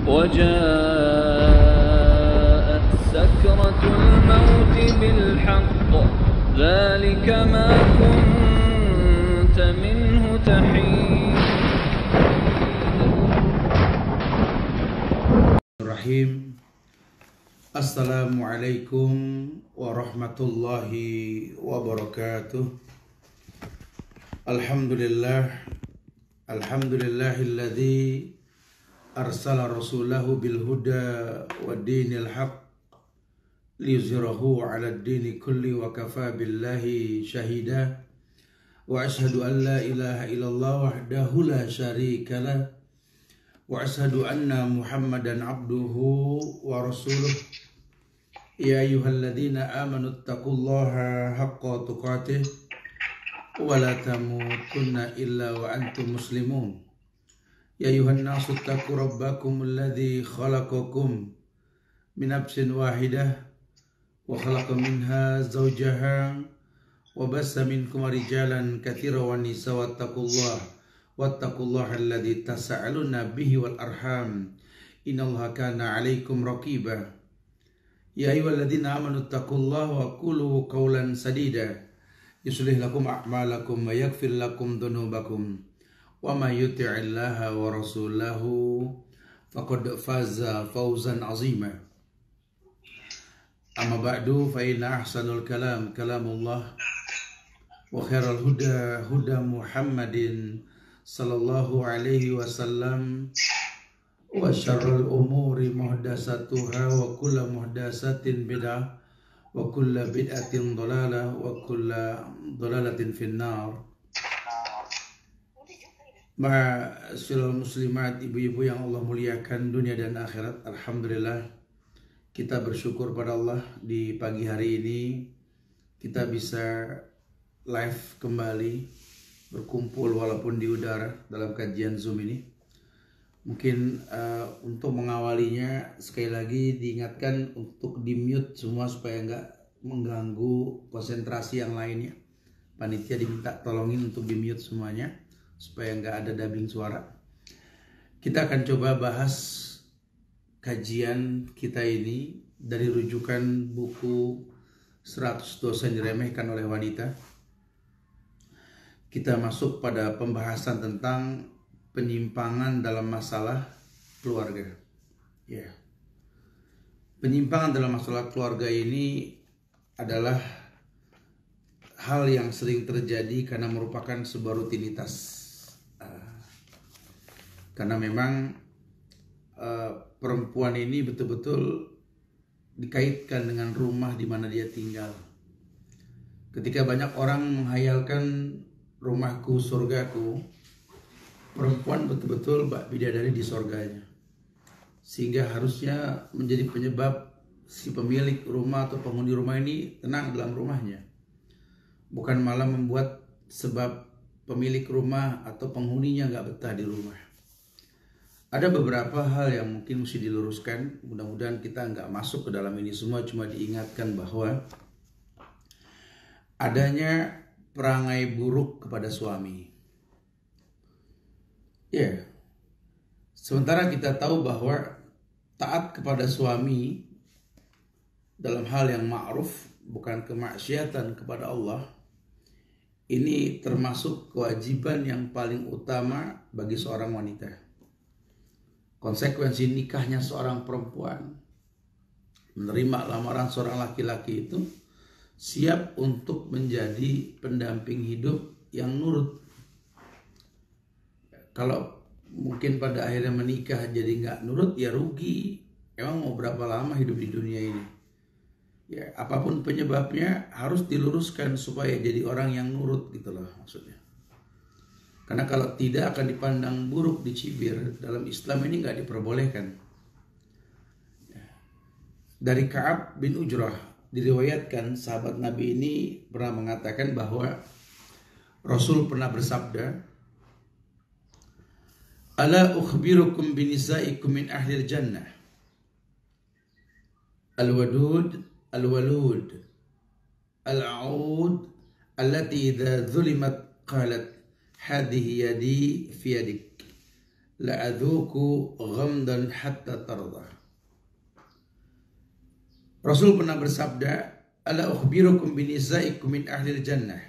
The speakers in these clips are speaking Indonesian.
وجاءت سكرة الموت بالحق ذلك ما كنت منه تحيد. Assalamualaikum warahmatullahi wabarakatuh. Alhamdulillahilladzi arsala rasulahu bil huda wa dinil haq liyuzhirahu 'ala ad-dini kulli wa kafa billahi shahida wa ashhadu an la ilaha illallah wahdahu la syarika lah wa ashhadu anna Muhammadan abduhu wa rasuluh. Ya ayyuhalladzina amanu taqullaha haqqa tuqatih wa la tamutunna illa wa antum muslimun. Ya ayyuhan nasu taqu rabbakum alladzi khalaqakum min nafsin wahidah wa khalaqa minha zawjaha wa bassa minkum rijalan katsiran wa nisaa wattaqullaha alladzi tasaaluna bihi wal arham innallaha kana 'alaikum raqiba. Ya ayyuhalladzina amanu taqullaha wa qulu qawlan sadida yuslih lakum a'malakum wa yaghfir lakum dhunubakum wa may yuti'illaha wa rasulahu faqad faza fawzan 'azima. Amma ba'du fa inna ahsanul kalam kalamullah wa khairal huda huda Muhammadin sallallahu alaihi wasallam wa syarrul umuri muhdasatuha wa kullu muhdasatin bid'ah wa kullu bid'atin dhalalah wa kullu dhalalatin finnar. Ma'asyiral muslimat, ibu-ibu yang Allah muliakan dunia dan akhirat, alhamdulillah kita bersyukur pada Allah di pagi hari ini kita bisa live kembali berkumpul walaupun di udara dalam kajian Zoom ini. Mungkin untuk mengawalinya sekali lagi diingatkan untuk di mute semua supaya nggak mengganggu konsentrasi yang lainnya. Panitia diminta tolongin untuk di mute semuanya supaya nggak ada dubbing suara. Kita akan coba bahas kajian kita ini dari rujukan buku 100 dosa yang diremehkan oleh wanita. Kita masuk pada pembahasan tentang penyimpangan dalam masalah keluarga. Ya. Penyimpangan dalam masalah keluarga ini adalah hal yang sering terjadi karena merupakan sebuah rutinitas. Karena memang perempuan ini betul-betul dikaitkan dengan rumah di mana dia tinggal. Ketika banyak orang menghayalkan rumahku surgaku, perempuan betul-betul bak bidadari di surganya, sehingga harusnya menjadi penyebab si pemilik rumah atau penghuni rumah ini tenang dalam rumahnya, bukan malah membuat sebab pemilik rumah atau penghuninya nggak betah di rumah. Ada beberapa hal yang mungkin mesti diluruskan. Mudah-mudahan kita nggak masuk ke dalam ini semua, cuma diingatkan bahwa adanya perangai buruk kepada suami. Ya, sementara kita tahu bahwa taat kepada suami dalam hal yang ma'ruf, bukan kemaksiatan kepada Allah, ini termasuk kewajiban yang paling utama bagi seorang wanita. Konsekuensi nikahnya seorang perempuan, menerima lamaran seorang laki-laki itu, siap untuk menjadi pendamping hidup yang nurut. Kalau mungkin pada akhirnya menikah jadi nggak nurut, ya rugi. Emang mau berapa lama hidup di dunia ini? Ya, apapun penyebabnya harus diluruskan supaya jadi orang yang nurut gitu loh maksudnya. Karena kalau tidak akan dipandang buruk, dicibir. Dalam Islam ini nggak diperbolehkan. Dari Ka'ab bin Ujrah diriwayatkan sahabat Nabi ini pernah mengatakan bahwa Rasul pernah bersabda, "Ala ukhbirukum binisaikum min ahlil jannah. Al-wadud, al-walud, al-a'ud, allati idha zulimat qalat hadhihi yadi fi yadik. la adzuku ghamdan hatta tarda. Rasul pernah bersabda, ala ukhbirukum binisaikum min ahlil jannah.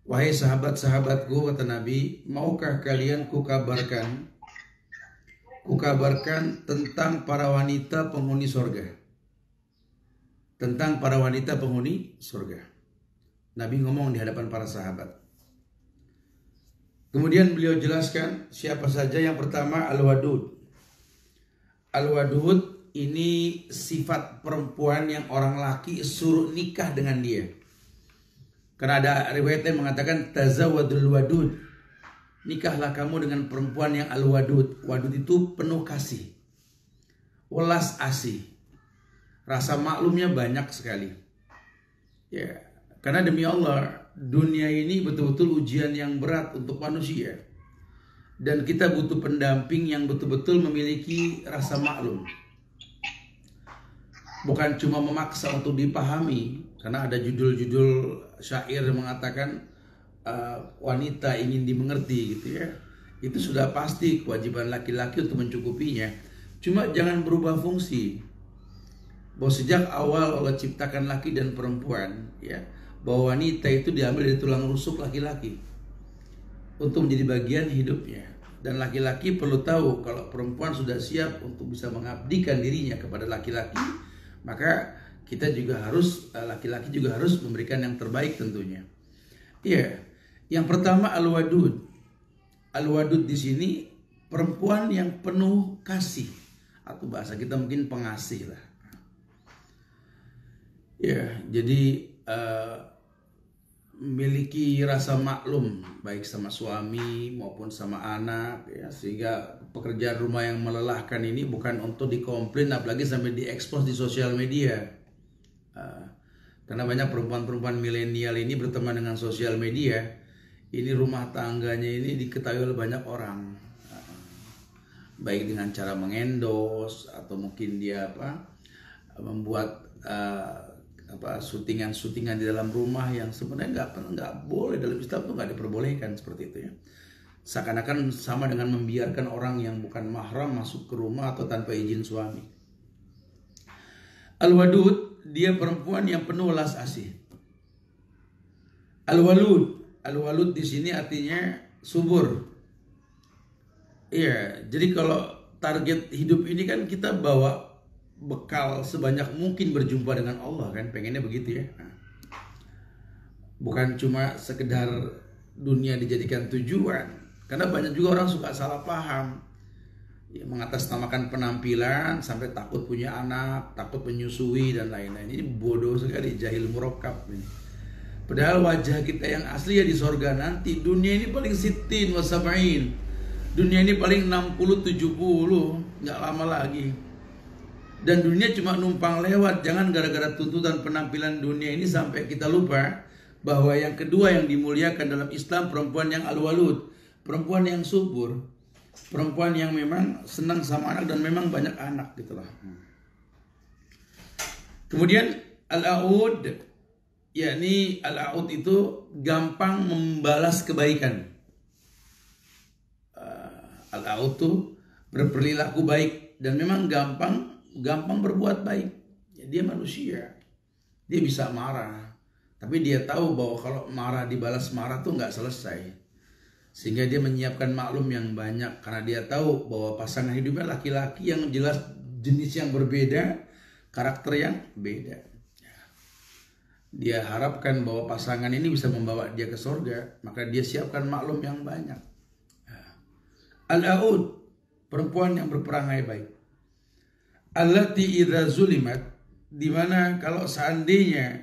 Wahai sahabat-sahabatku, kata Nabi, maukah kalian kukabarkan tentang para wanita penghuni surga. Tentang para wanita penghuni surga. Nabi ngomong di hadapan para sahabat. Kemudian beliau jelaskan siapa saja. Yang pertama al-wadud. Al-wadud ini sifat perempuan yang orang laki suruh nikah dengan dia. Karena ada riwayat yang mengatakan tazawadul wadud. Nikahlah kamu dengan perempuan yang al-wadud. Wadud itu penuh kasih, welas asih, rasa maklumnya banyak sekali. Ya, karena demi Allah, dunia ini betul-betul ujian yang berat untuk manusia. Dan kita butuh pendamping yang betul-betul memiliki rasa maklum. Bukan cuma memaksa untuk dipahami. Karena ada judul-judul syair yang mengatakan wanita ingin dimengerti gitu ya. Itu sudah pasti kewajiban laki-laki untuk mencukupinya. Cuma jangan berubah fungsi. Bahwa sejak awal Allah ciptakan laki dan perempuan, ya, bahwa wanita itu diambil dari tulang rusuk laki-laki untuk menjadi bagian hidupnya. Dan laki-laki perlu tahu kalau perempuan sudah siap untuk bisa mengabdikan dirinya kepada laki-laki, maka kita juga harus, laki-laki juga harus memberikan yang terbaik tentunya. Iya, yang pertama al-wadud. Al-wadud di sini perempuan yang penuh kasih, atau bahasa kita mungkin pengasih lah. Ya, jadi memiliki rasa maklum baik sama suami maupun sama anak, ya, sehingga pekerjaan rumah yang melelahkan ini bukan untuk dikomplain, apalagi sampai diekspos di sosial media. Karena banyak perempuan-perempuan milenial ini berteman dengan sosial media, ini rumah tangganya ini diketahui oleh banyak orang, baik dengan cara mengendos atau mungkin dia membuat syutingan di dalam rumah yang sebenarnya nggak boleh, dalam Islam tuh nggak diperbolehkan seperti itu ya. Seakan-akan sama dengan membiarkan orang yang bukan mahram masuk ke rumah atau tanpa izin suami. Al-wadud, dia perempuan yang penuh welas asih. Al-walud di sini artinya subur. Iya, jadi kalau target hidup ini kan kita bawa bekal sebanyak mungkin berjumpa dengan Allah kan, pengennya begitu ya. Bukan cuma sekedar dunia dijadikan tujuan. Karena banyak juga orang suka salah paham, ya, mengatasnamakan penampilan sampai takut punya anak, takut menyusui dan lain-lain. Ini bodoh sekali, jahil murakkab ini. Padahal wajah kita yang asli ya di sorga nanti. Dunia ini paling sitin wasabain. Dunia ini paling 60-70, nggak lama lagi. Dan dunia cuma numpang lewat. Jangan gara-gara tuntutan penampilan dunia ini sampai kita lupa bahwa yang kedua yang dimuliakan dalam Islam perempuan yang al-walud, perempuan yang subur, perempuan yang memang senang sama anak dan memang banyak anak gitulah. Kemudian al-aud, yakni al-aud itu gampang membalas kebaikan. Al-aud itu berperilaku baik dan memang gampang berbuat baik. Ya, dia manusia, dia bisa marah, tapi dia tahu bahwa kalau marah dibalas marah tuh nggak selesai, sehingga dia menyiapkan maklum yang banyak karena dia tahu bahwa pasangan hidupnya laki-laki yang jelas jenis yang berbeda, karakter yang beda. Dia harapkan bahwa pasangan ini bisa membawa dia ke surga, maka dia siapkan maklum yang banyak. Al-aud, perempuan yang berperangai baik. Allati idza zulimat, di mana kalau seandainya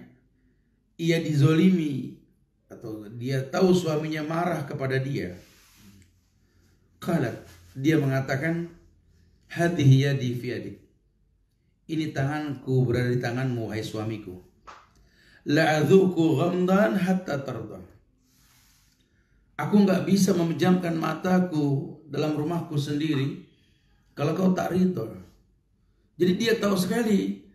ia dizolimi atau dia tahu suaminya marah kepada dia, qalat, dia mengatakan, hadhihi yadi fi yadik, ini tanganku berada di tanganmu wahai suamiku. La adzuku ghamdan hatta tarda, aku nggak bisa memejamkan mataku dalam rumahku sendiri kalau kau tak ridho. Jadi dia tahu sekali,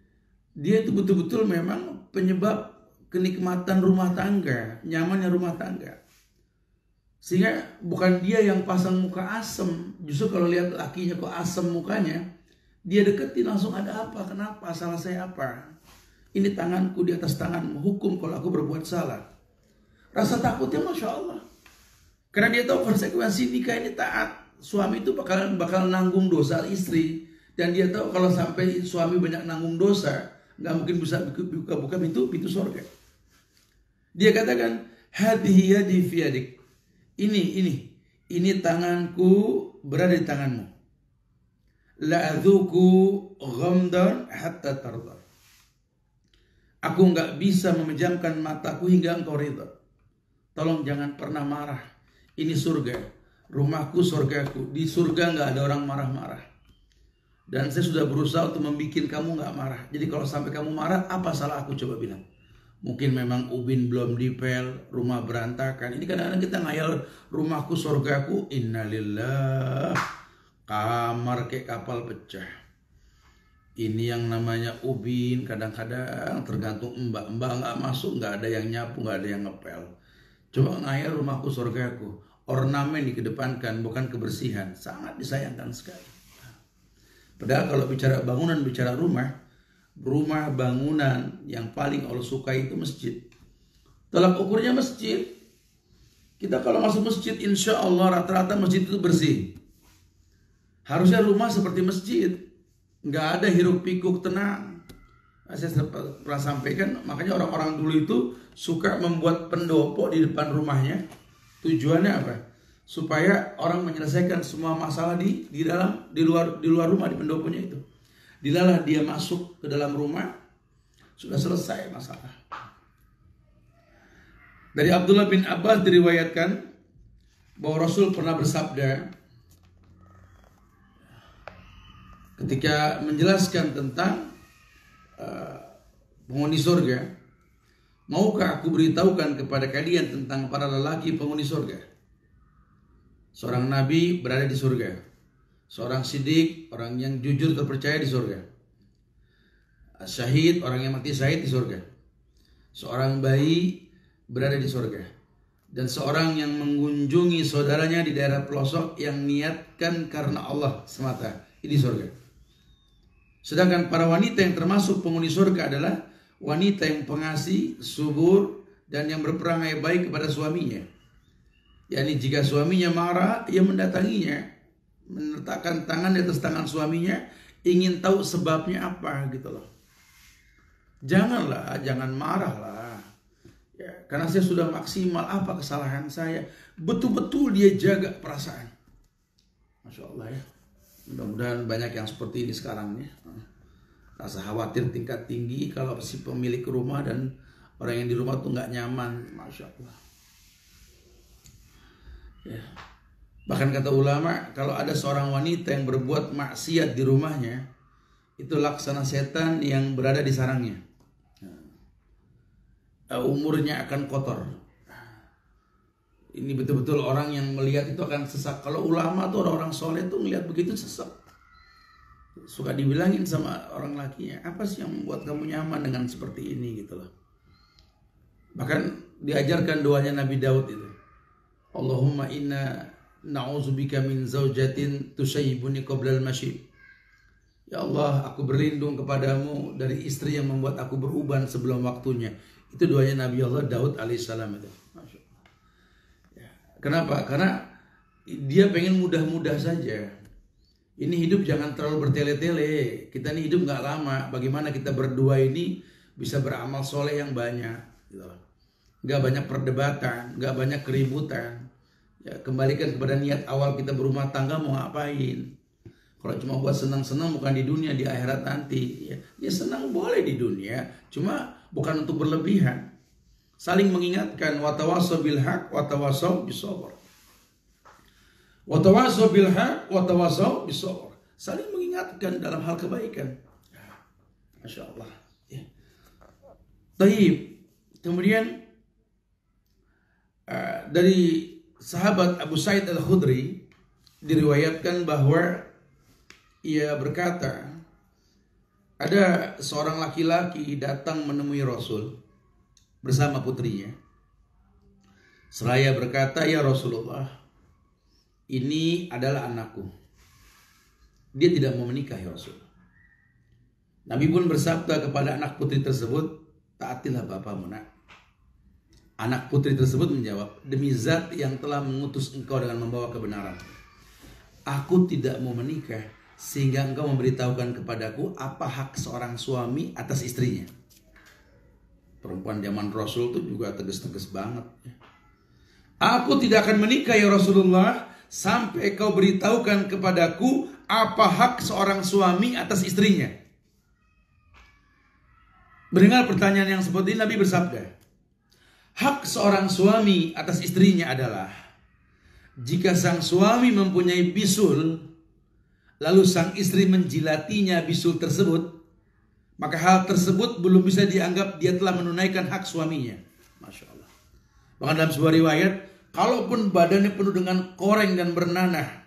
dia itu betul-betul memang penyebab kenikmatan rumah tangga, nyamannya rumah tangga. Sehingga bukan dia yang pasang muka asem. Justru kalau lihat lakinya kok asem mukanya, dia deketin langsung, ada apa? Kenapa? Salah saya apa? Ini tanganku di atas tanganmu, hukum kalau aku berbuat salah. Rasa takutnya Masya Allah. Karena dia tahu konsekuensi nikah ini taat. Suami itu bakal nanggung dosa istri. Dan dia tahu kalau sampai suami banyak nanggung dosa, nggak mungkin bisa buka pintu surga. Dia katakan, hadhihi yadi fi yadik. Ini tanganku berada di tanganmu. La adzuku ghamdan hatta tarda. Aku nggak bisa memejamkan mataku hingga engkau ridha. Tolong jangan pernah marah. Ini surga, rumahku surgaku. Di surga nggak ada orang marah-marah. Dan saya sudah berusaha untuk membuat kamu nggak marah. Jadi kalau sampai kamu marah, apa salah aku, coba bilang. Mungkin memang ubin belum dipel, rumah berantakan. Ini kadang-kadang kita ngayal rumahku surgaku. Innalillah. Kamar kayak kapal pecah. Ini yang namanya ubin. Kadang-kadang tergantung mbak nggak masuk, nggak ada yang nyapu, nggak ada yang ngepel. Coba ngayal rumahku surgaku. Ornamen dikedepankan, bukan kebersihan. Sangat disayangkan sekali. Padahal kalau bicara bangunan, bicara rumah bangunan yang paling Allah sukai itu masjid. Tolak ukurnya masjid. Kita kalau masuk masjid, insya Allah rata-rata masjid itu bersih. Harusnya rumah seperti masjid, nggak ada hiruk pikuk, tenang. Saya pernah sampaikan, makanya orang-orang dulu itu suka membuat pendopo di depan rumahnya. Tujuannya apa? Supaya orang menyelesaikan semua masalah di luar rumah, di pendoponya itu. Dilalah dia masuk ke dalam rumah, sudah selesai masalah. Dari Abdullah bin Abbas diriwayatkan bahwa Rasul pernah bersabda ketika menjelaskan tentang penghuni surga, maukah aku beritahukan kepada kalian tentang para lelaki penghuni surga? Seorang nabi berada di surga. Seorang siddiq, orang yang jujur terpercaya di surga. Syahid, orang yang mati syahid di surga. Seorang bayi berada di surga. Dan seorang yang mengunjungi saudaranya di daerah pelosok yang niatkan karena Allah semata, di surga. Sedangkan para wanita yang termasuk penghuni surga adalah wanita yang pengasih, subur, dan yang berperangai baik kepada suaminya. yakni jika suaminya marah, ia mendatanginya, meletakkan tangan di atas tangan suaminya, ingin tahu sebabnya apa gitu loh. Janganlah, jangan marahlah. Ya, karena saya sudah maksimal, apa kesalahan saya? Betul-betul dia jaga perasaan. Masya Allah ya. Mudah-mudahan banyak yang seperti ini sekarang ya. Rasa khawatir tingkat tinggi kalau si pemilik rumah dan orang yang di rumah tuh nggak nyaman. Masya Allah. Ya. Bahkan kata ulama, kalau ada seorang wanita yang berbuat maksiat di rumahnya, itu laksana setan yang berada di sarangnya. Umurnya akan kotor. Ini betul-betul orang yang melihat itu akan sesak. Kalau ulama tuh orang-orang soleh tuh melihat begitu sesak. Suka dibilangin sama orang lakinya, apa sih yang membuat kamu nyaman dengan seperti ini gitu loh. Bahkan diajarkan doanya Nabi Daud itu. Allahumma inna na'udzubika min zaujatin tusayyibuni qabla al-masyib. Ya Allah, aku berlindung kepadamu dari istri yang membuat aku beruban sebelum waktunya. Itu doanya Nabi Allah Daud alaihissalam itu. Masya Allah. Ya. Kenapa? Karena dia pengen mudah-mudah saja. Ini hidup jangan terlalu bertele-tele. Kita ini hidup nggak lama. Bagaimana kita berdua ini bisa beramal soleh yang banyak. Gitu. Nggak banyak perdebatan, nggak banyak keributan. Ya, kembalikan kepada niat awal kita berumah tangga mau ngapain. Kalau cuma buat senang-senang bukan di dunia, di akhirat nanti. Ya senang boleh di dunia, cuma bukan untuk berlebihan. Saling mengingatkan, watawasaw bil haq, watawasaw bisabr. Watawasaw bil haq, watawasaw bisabr. Saling mengingatkan dalam hal kebaikan. Masya Allah. Ya. Taib. Kemudian dari sahabat Abu Sa'id Al-Khudri diriwayatkan bahwa ia berkata, ada seorang laki-laki datang menemui Rasul bersama putrinya. Seraya berkata, ya Rasulullah, ini adalah anakku. Dia tidak mau menikah ya Rasul. Nabi pun bersabda kepada anak putri tersebut, taatilah bapakmu nak. Anak putri tersebut menjawab, demi zat yang telah mengutus engkau dengan membawa kebenaran, aku tidak mau menikah sehingga engkau memberitahukan kepadaku apa hak seorang suami atas istrinya. Perempuan zaman Rasul itu juga tegas-tegas banget. Aku tidak akan menikah ya Rasulullah sampai kau beritahukan kepadaku apa hak seorang suami atas istrinya. Mendengar pertanyaan yang seperti ini, Nabi bersabda, hak seorang suami atas istrinya adalah jika sang suami mempunyai bisul, lalu sang istri menjilatinya bisul tersebut, maka hal tersebut belum bisa dianggap dia telah menunaikan hak suaminya. Masya Allah. Bahkan dalam sebuah riwayat, kalaupun badannya penuh dengan koreng dan bernanah,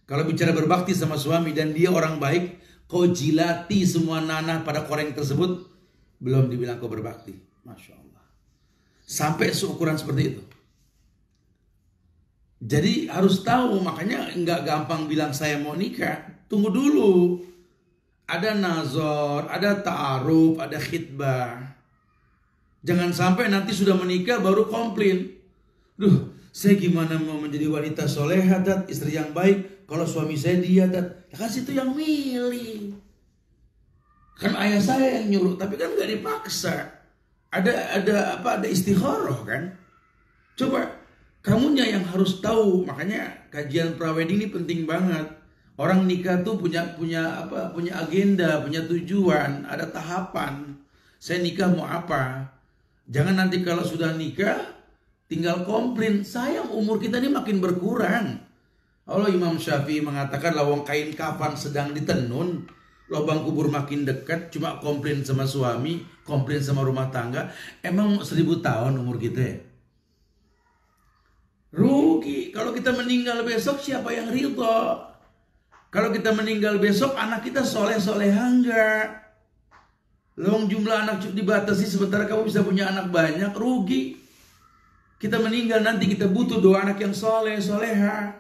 kalau bicara berbakti sama suami dan dia orang baik, kau jilati semua nanah pada koreng tersebut, belum dibilang kau berbakti. Masya Allah. Sampai seukuran seperti itu. Jadi harus tahu, makanya nggak gampang bilang saya mau nikah. Tunggu dulu. Ada nazar, ada ta'aruf, ada khitbah. Jangan sampai nanti sudah menikah baru komplain. Duh, saya gimana mau menjadi wanita soleha, dat, istri yang baik, kalau suami saya dia, dat. Ya kan situ yang milih. Kan ayah saya yang nyuruh, tapi kan nggak dipaksa. Ada istikharah kan. Coba kamunya yang harus tahu. Makanya kajian prawedding ini penting banget. Orang nikah tuh punya agenda, punya tujuan, ada tahapan. Saya nikah mau apa? Jangan nanti kalau sudah nikah tinggal komplain, sayang umur kita ini makin berkurang. Allah Imam Syafi'i mengatakan lawang kain kafan sedang ditenun, lubang kubur makin dekat, cuma komplain sama suami, komplain sama rumah tangga. Emang 1000 tahun umur kita ya? Rugi. Kalau kita meninggal besok siapa yang ridho? Kalau kita meninggal besok anak kita soleh-soleha enggak? Lawang jumlah anak dibatasi sementara kamu bisa punya anak banyak, rugi. Kita meninggal nanti kita butuh 2 anak yang soleh-soleha.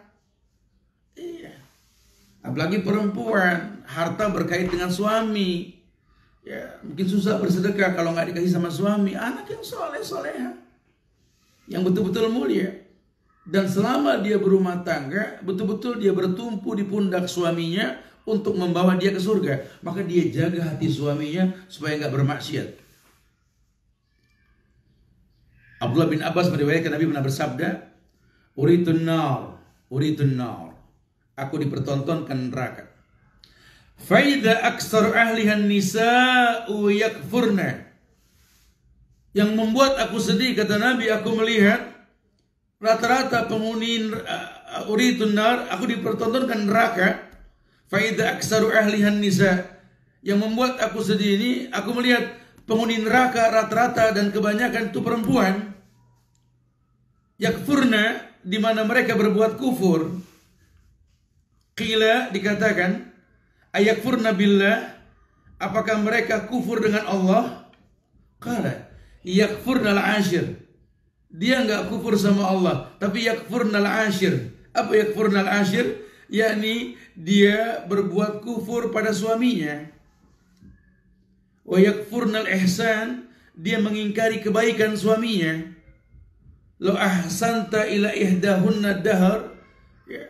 Iya. Apalagi perempuan, harta berkait dengan suami. Ya, mungkin susah bersedekah kalau nggak dikasih sama suami. Anak yang soleh-soleha, yang betul-betul mulia. Dan selama dia berumah tangga, betul-betul dia bertumpu di pundak suaminya untuk membawa dia ke surga. Maka dia jaga hati suaminya supaya nggak bermaksiat. Abdullah bin Abbas meriwayatkan Nabi pernah bersabda, uritun nar, aku dipertontonkan neraka. Faida aksar ahlihan nisa'u yakfurna. Yang membuat aku sedih, kata Nabi, aku melihat rata-rata penghuni uritun nar, aku dipertontonkan neraka. Faida aksaru ahlihan nisa. Yang membuat aku sedih ini, aku melihat penghuni neraka rata-rata dan kebanyakan itu perempuan. Yakfurna, di mana mereka berbuat kufur. Qila, dikatakan, ayakfurna billah, apakah mereka kufur dengan Allah? Qala, yakfurna al-ashir. Dia enggak kufur sama Allah, tapi yakfurna al-ashir. Apa yakfurna al-ashir? Yakni dia berbuat kufur pada suaminya. Wa yakfurna al-ihsan, dia mengingkari kebaikan suaminya. Lo ahsanta ila ihdahunna dahar, ya.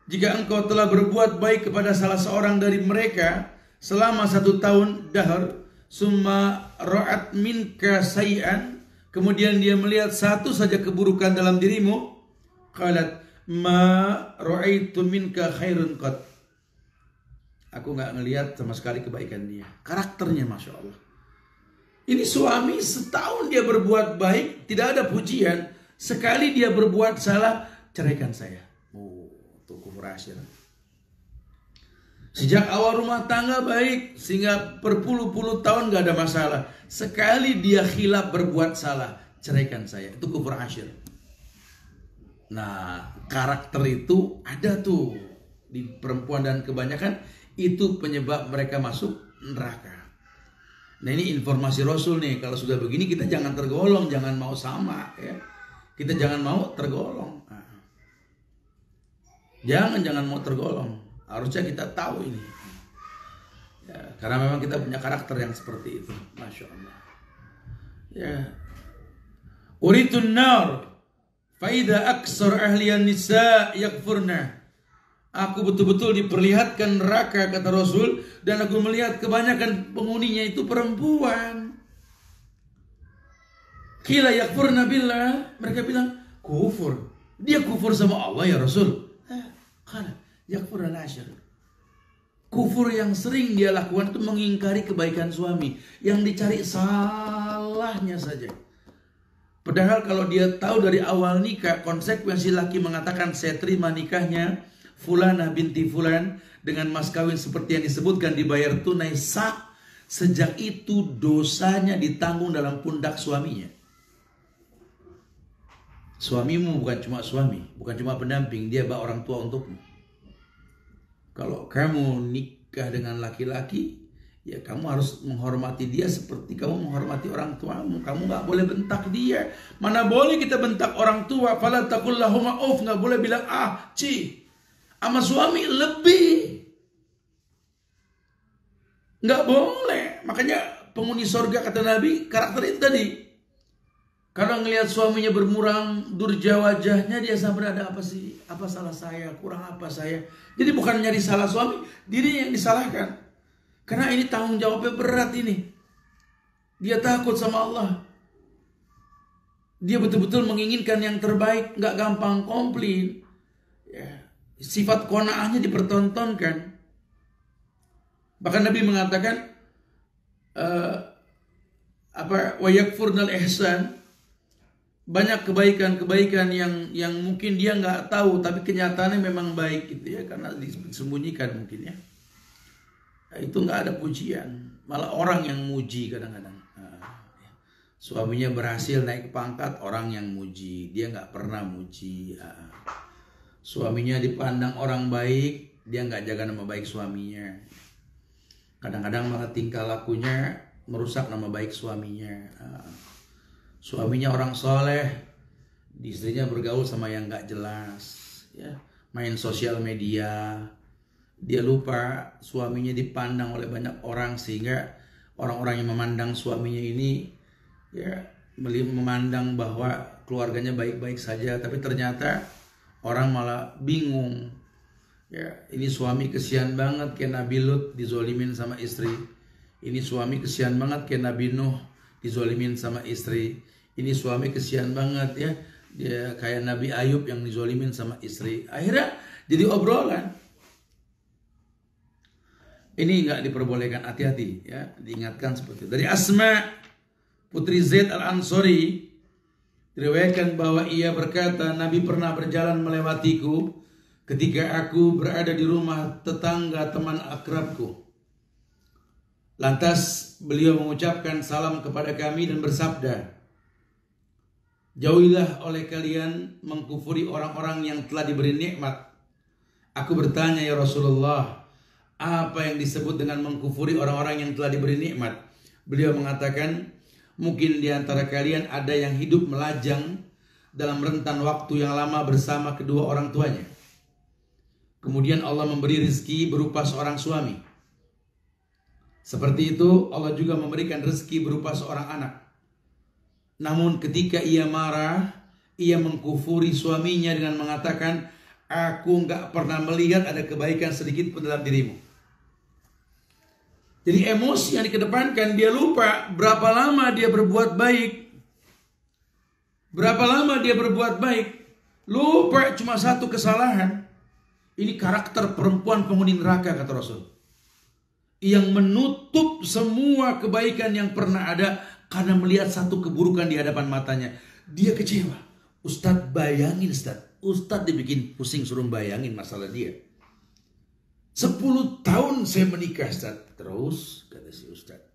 Jika engkau telah berbuat baik kepada salah seorang dari mereka selama 1 tahun dahar, summa ra'at minka say'an, kemudian dia melihat satu saja keburukan dalam dirimu, qalat ma ra'aitu minka khairun qat, aku nggak ngelihat sama sekali kebaikan dia. Karakternya Masya Allah. Ini suami setahun dia berbuat baik, tidak ada pujian. Sekali dia berbuat salah, ceraikan saya. Oh, itu kufur asyir. Sejak awal rumah tangga baik, sehingga berpuluh-puluh tahun gak ada masalah. Sekali dia khilaf berbuat salah, ceraikan saya. Itu kufur asyir. Nah, karakter itu ada tuh di perempuan dan kebanyakan itu penyebab mereka masuk neraka. Nah, ini informasi Rasul nih. Kalau sudah begini kita jangan tergolong, jangan mau sama ya. Kita jangan mau tergolong. Jangan mau tergolong. Harusnya kita tahu ini. Ya, karena memang kita punya karakter yang seperti itu. Masya Allah. Ya. Uritun nar faida aksar ahliyan nisa yakfurna. Aku betul-betul diperlihatkan neraka, kata Rasul, dan aku melihat kebanyakan penghuninya itu perempuan. Qila yakfurna billah, mereka bilang kufur. Dia kufur sama Allah ya Rasul. Qala yakfurna al-ashar. Kufur yang sering dia lakukan itu mengingkari kebaikan suami, yang dicari salahnya saja. Padahal kalau dia tahu dari awal nikah, konsekuensi laki mengatakan saya terima nikahnya Fulana binti Fulan dengan mas kawin seperti yang disebutkan, dibayar tunai sah, sejak itu dosanya ditanggung dalam pundak suaminya. Suamimu bukan cuma suami, bukan cuma pendamping, dia bawa orang tua untukmu. Kalau kamu nikah dengan laki-laki, ya kamu harus menghormati dia seperti kamu menghormati orang tuamu. Kamu gak boleh bentak dia. Mana boleh kita bentak orang tua. Fala taqul lahuma uff, gak boleh bilang ci. Sama suami lebih. Gak boleh. Makanya penghuni sorga kata Nabi, karakter itu tadi. Kalau ngelihat suaminya bermurang durja wajahnya, dia sampai ada apa sih? Apa salah saya? Kurang apa saya? Jadi bukan nyari salah suami, dirinya yang disalahkan. Karena ini tanggung jawabnya berat ini. Dia takut sama Allah. Dia betul-betul menginginkan yang terbaik, nggak gampang komplain. Ya. Sifat qanaahnya dipertontonkan. Bahkan Nabi mengatakan wa yakfurnal ihsan. Banyak kebaikan-kebaikan yang mungkin dia nggak tahu, tapi kenyataannya memang baik gitu ya, karena disembunyikan mungkin ya. Nah, itu nggak ada pujian, malah orang yang muji kadang-kadang. Suaminya berhasil naik pangkat, orang yang muji, dia nggak pernah muji. Suaminya dipandang orang baik, dia nggak jaga nama baik suaminya. Kadang-kadang malah tingkah lakunya merusak nama baik suaminya. Suaminya orang soleh, istrinya bergaul sama yang nggak jelas, ya, main sosial media. Dia lupa suaminya dipandang oleh banyak orang, sehingga orang-orang yang memandang suaminya ini ya memandang bahwa keluarganya baik-baik saja, tapi ternyata orang malah bingung. Ya, ini suami kesian banget kayak Nabi Lut dizolimin sama istri. Ini suami kesian banget kayak Nabi Nuh dizolimin sama istri. Ini suami kesian banget ya, dia kayak Nabi Ayub yang dizolimin sama istri. Akhirnya jadi obrolan. Ini nggak diperbolehkan, hati-hati ya, diingatkan seperti itu. Dari Asma putri Zaid al-Ansari diriwayatkan bahwa ia berkata, Nabi pernah berjalan melewatiku ketika aku berada di rumah tetangga teman akrabku. Lantas beliau mengucapkan salam kepada kami dan bersabda, jauhilah oleh kalian mengkufuri orang-orang yang telah diberi nikmat. Aku bertanya, ya Rasulullah, apa yang disebut dengan mengkufuri orang-orang yang telah diberi nikmat? Beliau mengatakan, mungkin di antara kalian ada yang hidup melajang dalam rentan waktu yang lama bersama kedua orang tuanya. Kemudian Allah memberi rezeki berupa seorang suami. Seperti itu Allah juga memberikan rezeki berupa seorang anak. Namun ketika ia marah, ia mengkufuri suaminya dengan mengatakan, aku nggak pernah melihat ada kebaikan sedikit pun dalam dirimu. Jadi emosi yang dikedepankan, dia lupa berapa lama dia berbuat baik. Berapa lama dia berbuat baik. Lupa cuma satu kesalahan. Ini karakter perempuan penghuni neraka, kata Rasul. Yang menutup semua kebaikan yang pernah ada karena melihat satu keburukan di hadapan matanya. Dia kecewa. Ustadz bayangin Ustadz dibikin pusing suruh bayangin masalah dia. 10 tahun saya menikah Ustadz. Terus kata si Ustadz,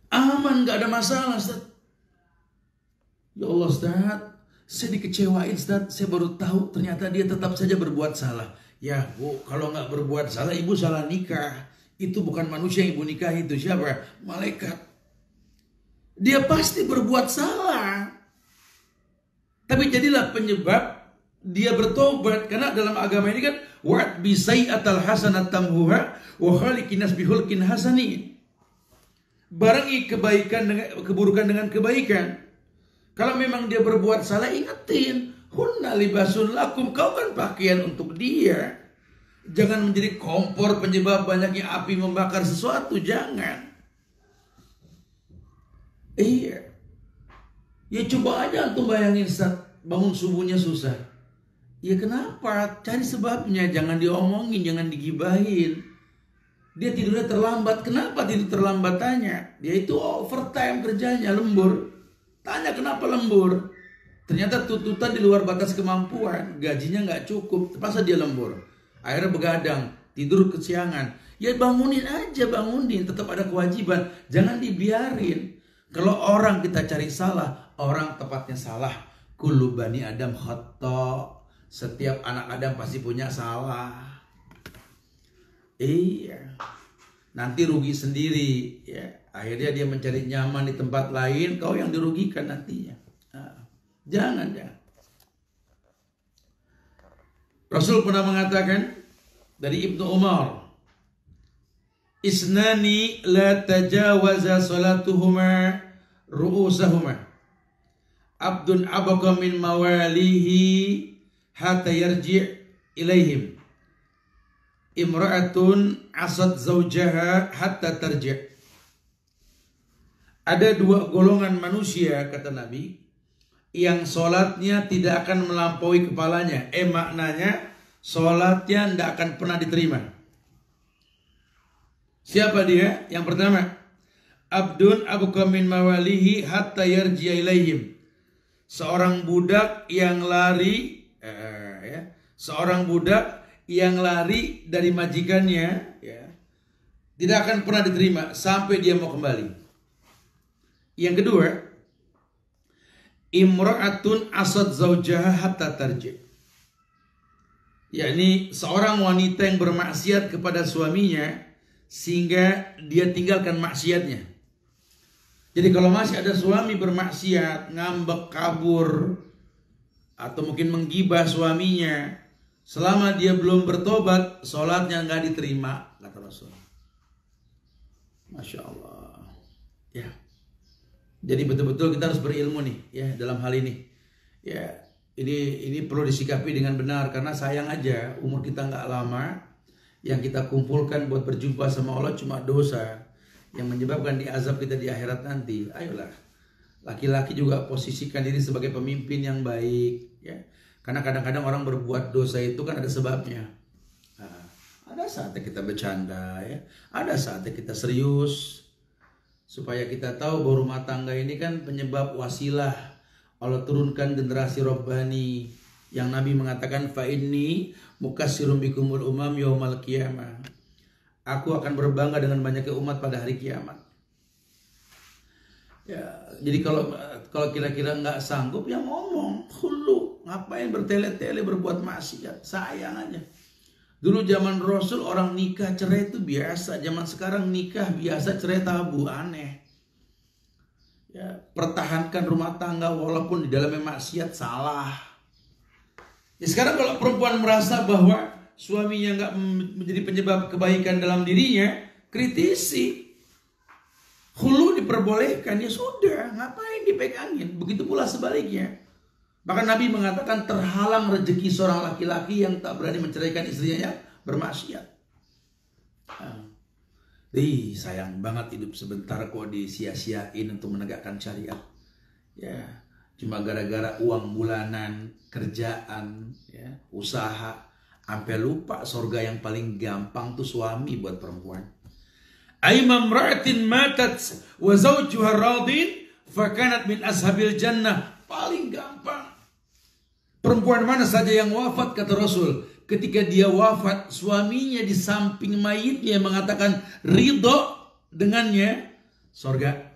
aman gak ada masalah Ustadz. Ya Allah Ustadz, saya dikecewain Ustadz. Saya baru tahu ternyata dia tetap saja berbuat salah. Ya Bu, kalau gak berbuat salah ibu salah nikah. Itu bukan manusia yang ibu nikah, itu siapa? Malaikat. Dia pasti berbuat salah. Tapi jadilah penyebab dia bertobat. Karena dalam agama ini kan wa'at bisai'atal hasanat tamhuha wa khaliqin nas bihulqin hasani. Barengi kebaikan dengan keburukan dengan kebaikan. Kalau memang dia berbuat salah, ingetin, hunna libasun lakum, kau kan pakaian untuk dia. Jangan menjadi kompor penyebab banyaknya api membakar sesuatu, jangan. Iya. Ya coba aja antum bayangin bangun subuhnya susah. Ya kenapa? Cari sebabnya, jangan diomongin, jangan digibahin. Dia tidurnya terlambat. Kenapa tidur terlambat? Tanya. Dia itu overtime kerjanya, lembur. Tanya kenapa lembur. Ternyata tuntutan di luar batas kemampuan. Gajinya nggak cukup. Masa dia lembur? Akhirnya begadang, tidur kesiangan. Ya bangunin aja, bangunin. Tetap ada kewajiban. Jangan dibiarin. Kalau orang kita cari salah, orang tepatnya salah. Kullu bani Adam khata. Setiap anak Adam pasti punya salah. Iya. Nanti rugi sendiri, ya. Akhirnya dia mencari nyaman di tempat lain, kau yang dirugikan nantinya. Nah, jangan. Rasul pernah mengatakan dari Ibnu Umar, isnani la tajawaza salatuhuma ru'usahuma. Abdun abqa min mawalihi hatta yarji' ilaihim. Imra'atun asad zawjaha hatta tarji'. Ada dua golongan manusia, kata Nabi, yang sholatnya tidak akan melampaui kepalanya. Maknanya sholatnya tidak akan pernah diterima. Siapa dia? Yang pertama, abdun abqa min mawalihi hatta yarji'a ilaihim. Seorang budak yang lari, seorang budak yang lari dari majikannya, ya, tidak akan pernah diterima sampai dia mau kembali. Yang kedua, imra'atun asad zawjaha hatta tarji'. Yakni seorang wanita yang bermaksiat kepada suaminya sehingga dia tinggalkan maksiatnya. Jadi kalau masih ada suami bermaksiat, ngambek, kabur, atau mungkin menggibah suaminya, selama dia belum bertobat, sholatnya nggak diterima, kata Rasul. Masya Allah. Ya. Jadi betul-betul kita harus berilmu nih, ya, dalam hal ini. Ya, ini perlu disikapi dengan benar, karena sayang aja umur kita nggak lama, yang kita kumpulkan buat berjumpa sama Allah cuma dosa yang menyebabkan diazab kita di akhirat nanti. Ayolah, laki-laki juga posisikan diri sebagai pemimpin yang baik, ya. Karena kadang-kadang orang berbuat dosa itu kan ada sebabnya. Nah, ada saatnya kita bercanda, ya. Ada saatnya kita serius. Supaya kita tahu bahwa rumah tangga ini kan penyebab wasilah Allah turunkan generasi Rabbani. Yang Nabi mengatakan, fa inni mukassirum bikumul umam yaumal qiyamah. Aku akan berbangga dengan banyaknya umat pada hari kiamat. Ya, jadi kalau kira-kira nggak sanggup, ya ngomong. Hulu, ngapain bertele-tele berbuat maksiat? Sayang aja. Dulu zaman Rasul orang nikah cerai itu biasa. Zaman sekarang nikah biasa, cerai tabu, aneh. Ya, pertahankan rumah tangga walaupun di dalamnya maksiat, salah. Ya, sekarang kalau perempuan merasa bahwa suaminya nggak menjadi penyebab kebaikan dalam dirinya, kritisi. Hulu diperbolehkan, ya sudah, ngapain dipegangin? Begitu pula sebaliknya. Bahkan Nabi mengatakan terhalang rezeki seorang laki-laki yang tak berani menceraikan istrinya yang bermaksiat. Sayang banget hidup sebentar kok disia-siain untuk menegakkan syariat. Ya, cuma gara-gara uang bulanan, kerjaan, ya, usaha, sampai lupa surga yang paling gampang tuh suami buat perempuan. Aimam ra'atin matat wa zawjuha radin fakanat min ashabil jannah. Paling gampang. Perempuan mana saja yang wafat, kata Rasul, ketika dia wafat, suaminya di samping mayitnya mengatakan ridho dengannya, surga.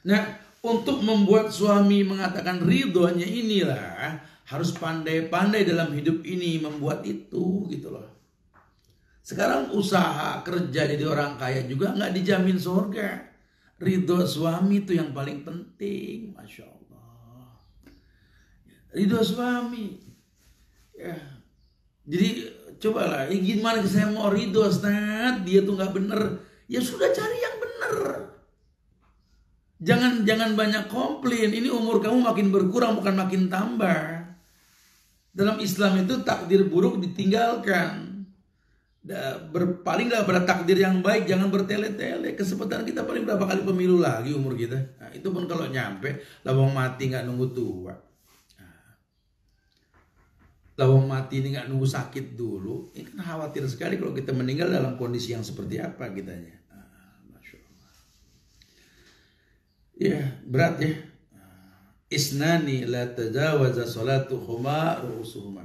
Nah, untuk membuat suami mengatakan ridhonya inilah harus pandai-pandai dalam hidup ini membuat itu, gitu loh. Sekarang usaha kerja jadi orang kaya juga nggak dijamin surga. Ridho suami itu yang paling penting, Masya Allah. ridho suami. Ya. Jadi cobalah, gimana saya mau ridho, Ustaz, dia tuh nggak bener. Ya sudah, cari yang bener. Jangan banyak komplain. Ini umur kamu makin berkurang, bukan makin tambah. Dalam Islam itu takdir buruk ditinggalkan. Berpalinglah pada takdir yang baik, jangan bertele-tele. Kesempatan kita paling berapa kali pemilu lagi umur kita. Nah, itu pun kalau nyampe, lawang mati nggak nunggu tua. Lawang mati ini nggak nunggu sakit dulu. Ini kan khawatir sekali kalau kita meninggal dalam kondisi yang seperti apa kitanya. Masya Allah. Ya, berat ya. Isnani la tajawaza salatuhuma ru'usuhuma.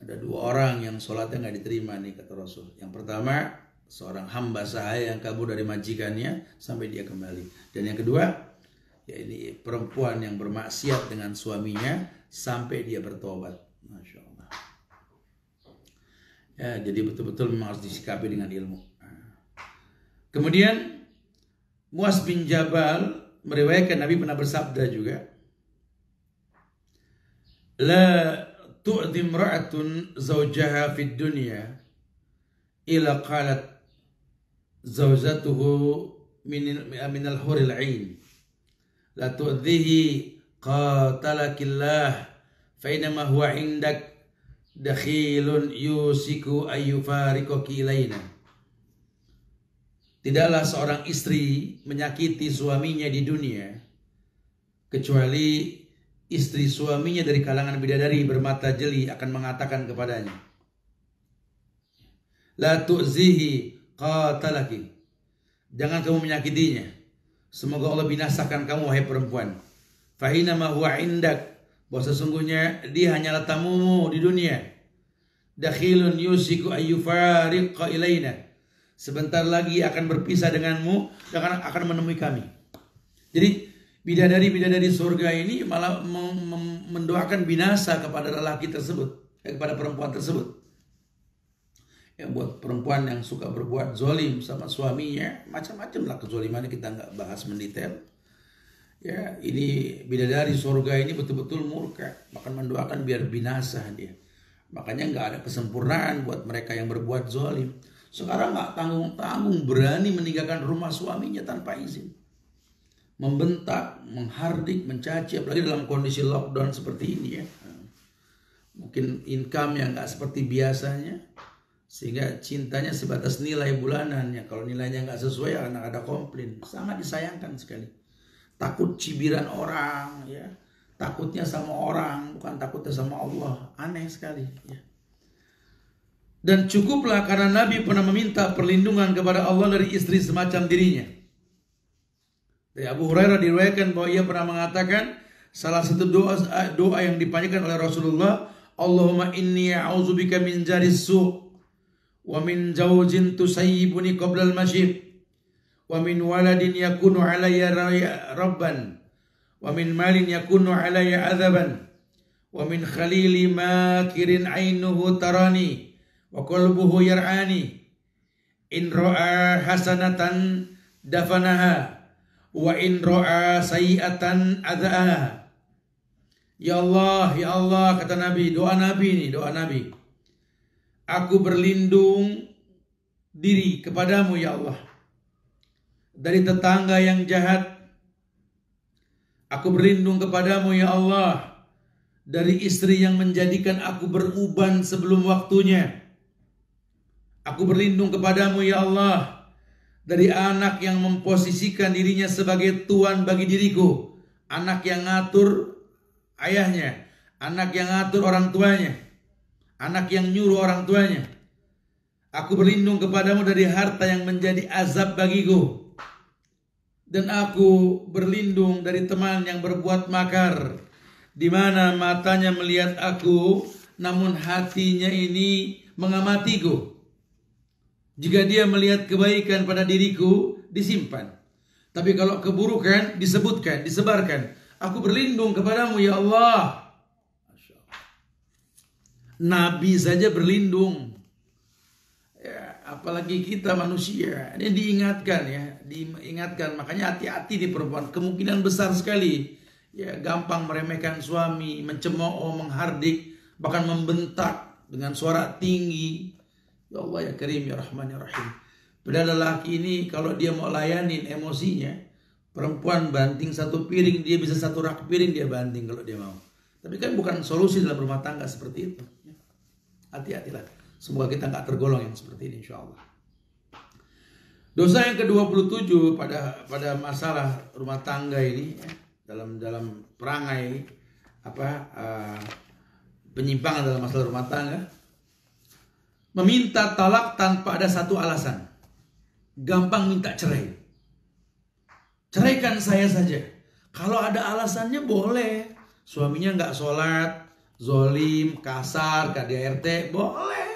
Ada dua orang yang sholatnya nggak diterima nih kata Rasul. Yang pertama, seorang hamba sahaya yang kabur dari majikannya sampai dia kembali. Dan yang kedua, ya ini perempuan yang bermaksiat dengan suaminya sampai dia bertobat. Masya Allah. Ya, jadi betul-betul memang harus disikapi dengan ilmu. Kemudian Muaz bin Jabal meriwayatkan Nabi pernah bersabda juga, la tu'dhi imra'atun zawjaha fid dunya ila qalat zawjatuhu min al-huril 'ain la tu'dhihi qatalakillah fa inma huwa 'indak dakhilun yusiku ayyufariqaki ilaina. Tidaklah seorang istri menyakiti suaminya di dunia kecuali istri suaminya dari kalangan bidadari bermata jeli akan mengatakan kepadanya, la tu'zihi qatalaki, jangan kamu menyakitinya, semoga Allah binasakan kamu wahai perempuan. Fahina ma huwa indak, bahwa sesungguhnya dia hanyalah tamumu di dunia. Dakhilun yusiku ayyufariqa ilaina, sebentar lagi akan berpisah denganmu dan akan menemui kami. Jadi bidadari-bidadari surga ini malah mendoakan binasa kepada lelaki tersebut, kepada perempuan tersebut. Ya, buat perempuan yang suka berbuat zolim sama suaminya, macam-macam lah kezolimannya, kita nggak bahas mendetail. Ya, ini bidadari surga ini betul-betul murka, bahkan mendoakan biar binasa dia. Makanya nggak ada kesempurnaan buat mereka yang berbuat zolim. Sekarang nggak tanggung-tanggung berani meninggalkan rumah suaminya tanpa izin, membentak, menghardik, mencaci, apalagi dalam kondisi lockdown seperti ini ya. Mungkin income yang nggak seperti biasanya, sehingga cintanya sebatas nilai bulanannya. Kalau nilainya nggak sesuai akan ada komplain. Sangat disayangkan sekali. Takut cibiran orang ya, takutnya sama orang, bukan takutnya sama Allah. Aneh sekali ya. Dan cukuplah karena Nabi pernah meminta perlindungan kepada Allah dari istri semacam dirinya. Dari Abu Hurairah diriwayatkan bahwa ia pernah mengatakan, salah satu doa yang dipanjatkan oleh Rasulullah, Allahumma inni a'udzubika min jaris su' wa min zawjin tusayyibuni qabla al-masyib wa min waladin yakunu alayya rabban wa min malin yakunu alayya adzaban wa min khalili makirin ainuhu tarani wa qalbuhu yar'ani in ra'a hasanatan dafanaha wa in ra'a sayi'atan adzaha. Ya Allah, kata Nabi, doa Nabi. Aku berlindung diri kepadamu ya Allah dari tetangga yang jahat. Aku berlindung kepadamu ya Allah dari istri yang menjadikan aku beruban sebelum waktunya. Aku berlindung kepadamu ya Allah dari anak yang memposisikan dirinya sebagai tuan bagi diriku. Anak yang ngatur ayahnya, anak yang ngatur orang tuanya, anak yang nyuruh orang tuanya. Aku berlindung kepadamu dari harta yang menjadi azab bagiku. Dan aku berlindung dari teman yang berbuat makar, di mana matanya melihat aku, namun hatinya ini mengamatiku. Jika dia melihat kebaikan pada diriku, disimpan. Tapi kalau keburukan, disebutkan, disebarkan. Aku berlindung kepadamu ya Allah. Nabi saja berlindung. Ya, apalagi kita manusia. Ini diingatkan ya. Diingatkan. Makanya hati-hati di perempuan. Kemungkinan besar sekali ya gampang meremehkan suami, mencemooh, menghardik, bahkan membentak dengan suara tinggi. Ya Allah ya Karim ya Rahman ya Rahim. Padahal lelaki ini kalau dia mau layanin emosinya, perempuan banting satu piring, dia bisa satu rak piring dia banting kalau dia mau. Tapi kan bukan solusi dalam rumah tangga seperti itu. Hati-hatilah. Semoga kita nggak tergolong yang seperti ini insya Allah. Dosa yang ke-27 pada masalah rumah tangga ini, dalam perangai penyimpangan dalam masalah rumah tangga, meminta talak tanpa ada satu alasan. Gampang minta cerai. Ceraikan saya saja. Kalau ada alasannya boleh. Suaminya nggak sholat, zolim, kasar, KDRT, boleh.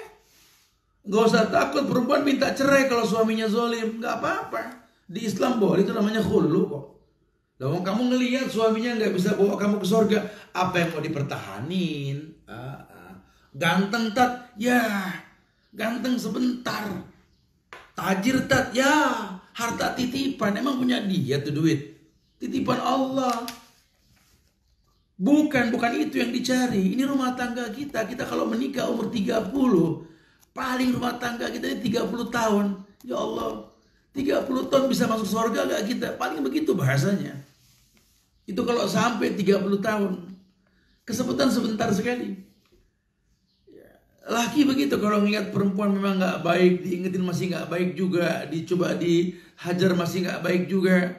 Nggak usah takut perempuan minta cerai kalau suaminya zolim, nggak apa-apa. Di Islam boleh, itu namanya khulu kok. Lalu kamu ngelihat suaminya nggak bisa bawa kamu ke surga, apa yang mau dipertahanin? Ganteng tat, ya ganteng sebentar. Tajir tat, ya harta titipan. Emang punya dia tuh duit? Titipan Allah. Bukan itu yang dicari. Ini rumah tangga kita. Kita kalau menikah umur 30, paling rumah tangga kita ini 30 tahun. Ya Allah, 30 tahun bisa masuk surga gak kita? Paling begitu bahasanya. Itu kalau sampai 30 tahun. Kesempatan sebentar sekali. Laki begitu, kalau ngeliat perempuan memang gak baik, diingetin masih gak baik juga, dicoba dihajar masih gak baik juga,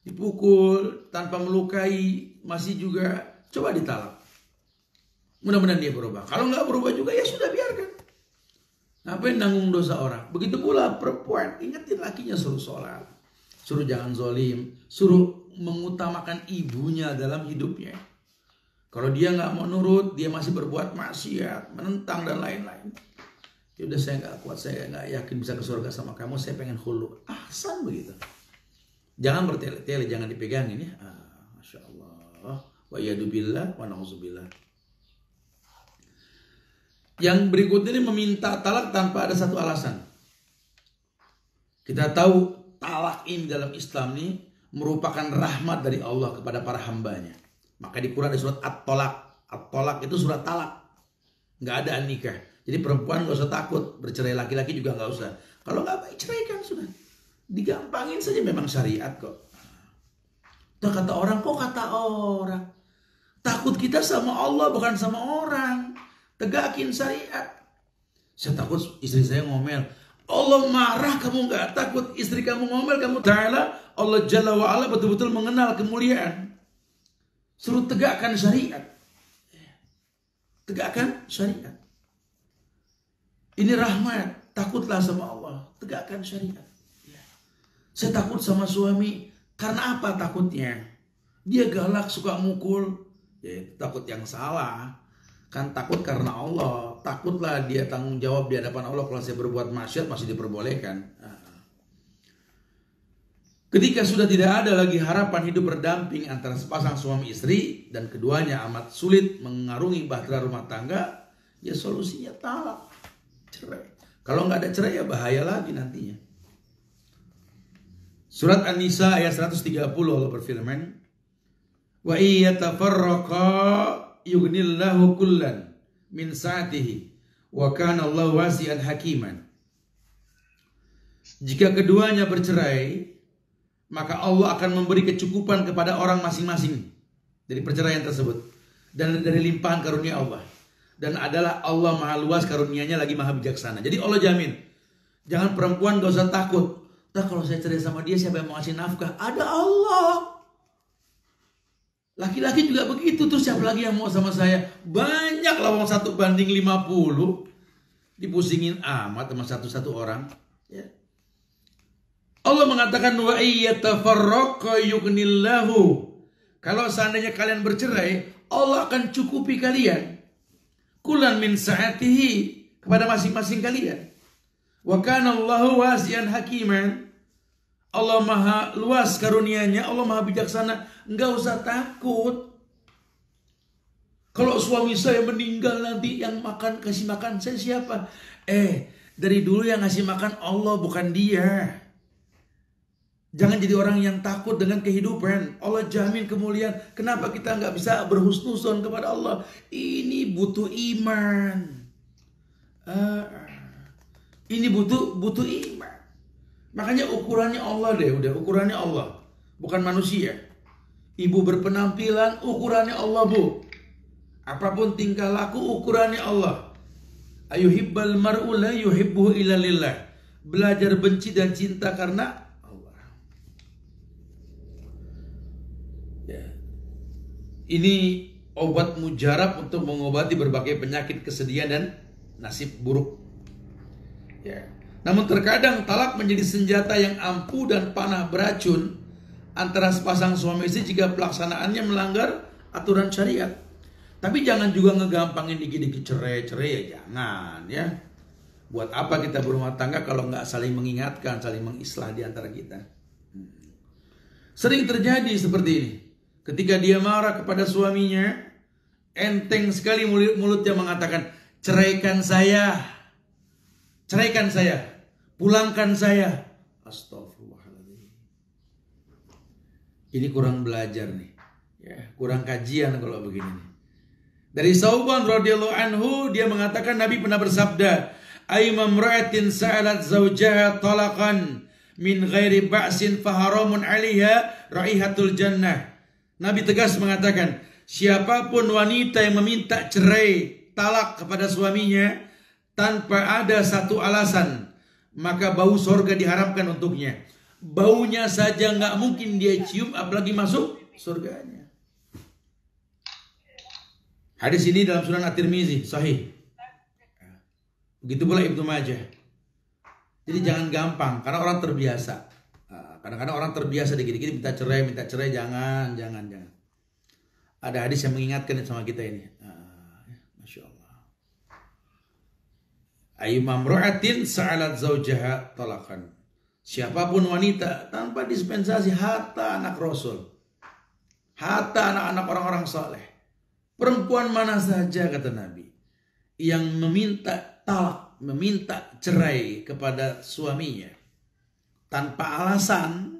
dipukul tanpa melukai masih juga, coba ditalak. Mudah-mudahan dia berubah. Kalau gak berubah juga ya sudah, biarkan. Ngapain nanggung dosa orang? Begitu pula perempuan, ingetin lakinya, suruh sholat, suruh jangan zolim, suruh mengutamakan ibunya dalam hidupnya. Kalau dia nggak mau nurut, dia masih berbuat maksiat, menentang dan lain-lain. Ya udah, saya nggak kuat, saya nggak yakin bisa ke surga sama kamu, saya pengen khulu. Ahsan begitu. Jangan bertele-tele, jangan dipegangin ya. Masya Allah. Wa yadubillah wa na'udzubillah. Yang berikut ini meminta talak tanpa ada satu alasan. Kita tahu talak ini dalam Islam ini merupakan rahmat dari Allah kepada para hambanya. Maka di Quran ada surat At-Tolak. At-Tolak itu surat talak. Nggak ada nikah. Jadi perempuan nggak usah takut bercerai, laki-laki juga nggak usah. Kalau nggak baik, ceraikan sudah. Digampangin saja, memang syariat kok. Tuh kata orang, kok kata orang. Takut kita sama Allah bukan sama orang. Tegakin syariat. Saya takut istri saya ngomel. Allah marah, kamu nggak takut istri kamu ngomel, kamu ta'ala. Allah Jalla wa'ala betul-betul mengenal kemuliaan. Suruh tegakkan syariat. Tegakkan syariat. Ini rahmat. Takutlah sama Allah. Tegakkan syariat. Saya takut sama suami. Karena apa takutnya? Dia galak, suka mukul. Ya, takut yang salah. Kan takut karena Allah. Takutlah dia tanggung jawab di hadapan Allah. Kalau saya berbuat maksiat masih diperbolehkan. Ketika sudah tidak ada lagi harapan hidup berdamping antara sepasang suami istri dan keduanya amat sulit mengarungi bahtera rumah tangga, ya solusinya talak, cerai. Kalau nggak ada cerai ya bahaya lagi nantinya. Surat An-Nisa ayat 130 Allah berfirman, wa iyatafarraqa yughnillahu kullan min sa'atihi wa kana Allahu wasi'an hakiman. Jika keduanya bercerai, maka Allah akan memberi kecukupan kepada orang masing-masing dari perceraian tersebut, dan dari limpahan karunia Allah. Dan adalah Allah maha luas karunia-Nya, lagi maha bijaksana. Jadi Allah jamin. Jangan perempuan gak usah takut. Kalau saya cerai sama dia, siapa yang mau ngasih nafkah? Ada Allah. Laki-laki juga begitu. Terus siapa lagi yang mau sama saya? Banyak lah, 1 banding 50. Dipusingin amat sama satu-satu orang. Ya. Allah mengatakan wa iyatafarraqa yughnillahu. Kalau seandainya kalian bercerai, Allah akan cukupi kalian. Kulan min sa'atihi, kepada masing-masing kalian. Wa kana Allahu wasi'an hakiman. Allah maha luas karunia-Nya, Allah maha bijaksana. Enggak usah takut. Kalau suami saya meninggal nanti yang makan, kasih makan saya siapa? Dari dulu yang ngasih makan Allah, bukan dia. Jangan jadi orang yang takut dengan kehidupan. Allah jamin kemuliaan. Kenapa kita nggak bisa berhusnuzon kepada Allah? Ini butuh iman. Ini butuh iman. Makanya ukurannya Allah deh, udah ukurannya Allah, bukan manusia. Ibu berpenampilan, ukurannya Allah, Bu. Apapun tingkah laku, ukurannya Allah. Ayuhibbal mar'u la yuhibbuhu illa lillah. Belajar benci dan cinta karena ini obat mujarab untuk mengobati berbagai penyakit kesedihan dan nasib buruk. Ya. Namun terkadang talak menjadi senjata yang ampuh dan panah beracun antara sepasang suami istri jika pelaksanaannya melanggar aturan syariat. Tapi jangan juga ngegampangin dikit-dikit cerai ya, jangan ya. Buat apa kita berumah tangga kalau nggak saling mengingatkan, saling mengislah di antara kita. Sering terjadi seperti ini. Ketika dia marah kepada suaminya, enteng sekali mulutnya mengatakan, ceraikan saya, pulangkan saya. Astagfirullahaladzim. Ini kurang belajar nih, ya, kurang kajian kalau begini nih. Dari Sauban radhiyallahu anhu, dia mengatakan Nabi pernah bersabda, ayyuma imra'atin sa'alat zawjaha talaqan min ghairi ba'sin faharamun 'alaiha raihatul jannah. Nabi tegas mengatakan, siapapun wanita yang meminta cerai, talak kepada suaminya tanpa ada satu alasan, maka bau surga diharamkan untuknya. Baunya saja nggak mungkin dia cium, apalagi masuk surganya. Hadis ini dalam Sunan At-Tirmizi, sahih. Begitu pula Ibnu Majah. Jadi jangan gampang, karena orang terbiasa. Kadang-kadang orang terbiasa dikit-dikit minta cerai, jangan. Ada hadis yang mengingatkan sama kita ini. Masya Allah. Ayyuma imra'atin sa'alat zawjaha talaqan. Siapapun wanita tanpa dispensasi, hatta anak Rasul, hatta anak-anak orang-orang saleh, perempuan mana saja kata Nabi yang meminta talak, meminta cerai kepada suaminya tanpa alasan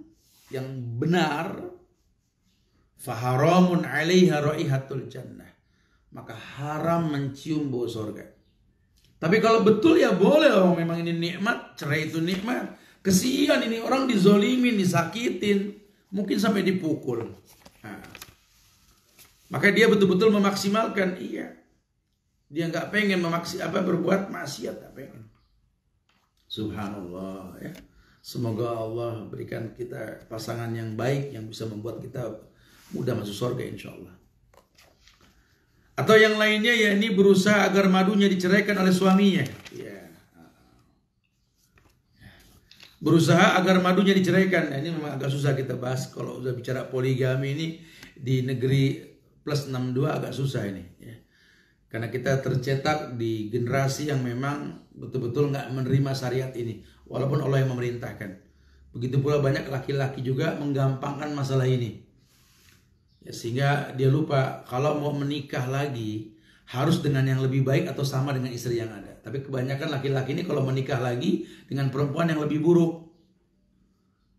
yang benar, faharamun 'alaiha raihatul jannah, maka haram mencium bau surga. Tapi kalau betul ya boleh, memang ini nikmat, cerai itu nikmat. Kesian ini orang dizolimin, disakitin, mungkin sampai dipukul. Maka dia betul-betul memaksimalkan, iya. Dia nggak pengen berbuat maksiat, nggak pengen. Subhanallah ya. Semoga Allah berikan kita pasangan yang baik yang bisa membuat kita mudah masuk surga insya Allah. Atau yang lainnya ya, ini berusaha agar madunya diceraikan oleh suaminya. Ya. Berusaha agar madunya diceraikan. Ini memang agak susah kita bahas kalau udah bicara poligami ini di negeri plus 62 agak susah ini. Ya. Karena kita tercetak di generasi yang memang betul-betul nggak menerima syariat ini, walaupun Allah yang memerintahkan. Begitu pula banyak laki-laki juga menggampangkan masalah ini. Ya, sehingga dia lupa kalau mau menikah lagi harus dengan yang lebih baik atau sama dengan istri yang ada. Tapi kebanyakan laki-laki ini kalau menikah lagi dengan perempuan yang lebih buruk,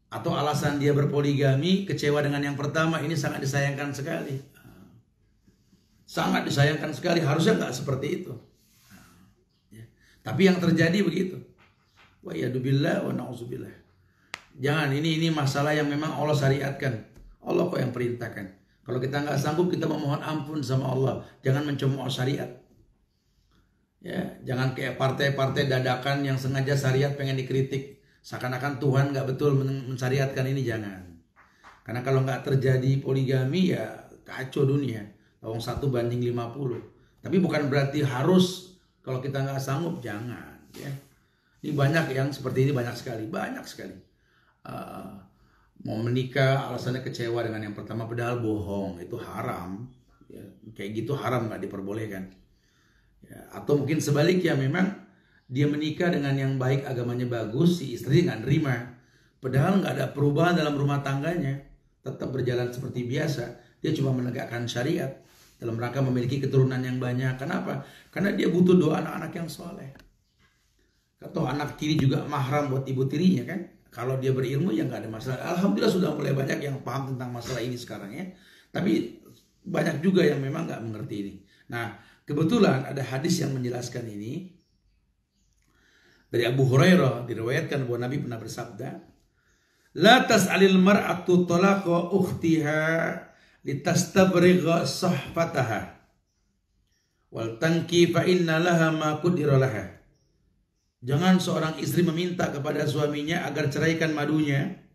atau alasan dia berpoligami, kecewa dengan yang pertama, ini sangat disayangkan sekali. Sangat disayangkan sekali, harusnya nggak seperti itu. Ya. Tapi yang terjadi begitu. Wa yadubillah wa na'udzubillah. Jangan, ini masalah yang memang Allah syariatkan. Allah kok yang perintahkan. Kalau kita nggak sanggup, kita memohon ampun sama Allah. Jangan mencemooh syariat. Ya, jangan kayak partai-partai dadakan yang sengaja syariat pengen dikritik. Seakan-akan Tuhan nggak betul mensyariatkan ini, jangan. Karena kalau nggak terjadi poligami ya kacau dunia. Lawang 1:50. Tapi bukan berarti harus kalau kita nggak sanggup, jangan. Ya. Ini banyak yang seperti ini, banyak sekali. Mau menikah alasannya kecewa dengan yang pertama, padahal bohong, itu haram. Ya, kayak gitu haram, nggak diperbolehkan. Ya, atau mungkin sebaliknya, memang dia menikah dengan yang baik, agamanya bagus, si istri nggak nerima, padahal nggak ada perubahan dalam rumah tangganya, tetap berjalan seperti biasa. Dia cuma menegakkan syariat dalam rangka memiliki keturunan yang banyak. Kenapa? Karena dia butuh doa anak-anak yang soleh. Atau anak tiri juga mahram buat ibu tirinya kan. Kalau dia berilmu ya nggak ada masalah. Alhamdulillah sudah mulai banyak yang paham tentang masalah ini sekarang ya. Tapi banyak juga yang memang nggak mengerti ini. Nah, kebetulan ada hadis yang menjelaskan ini. Dari Abu Hurairah diriwayatkan bahwa Nabi pernah bersabda, "La tas'alil mar'atu talaqa ukhtiha litastabrigha sahfataha wal tanki fa inna laha ma qudira laha." Jangan seorang istri meminta kepada suaminya agar ceraikan madunya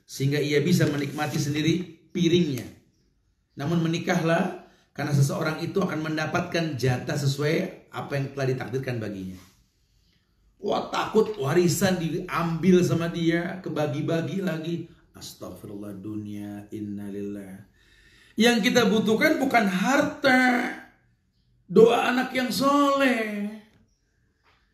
sehingga ia bisa menikmati sendiri piringnya. Namun menikahlah karena seseorang itu akan mendapatkan jatah sesuai apa yang telah ditakdirkan baginya. Wah, takut warisan diambil sama dia, kebagi-bagi lagi. Astagfirullah, dunia, innalillah. Yang kita butuhkan bukan harta, doa anak yang soleh.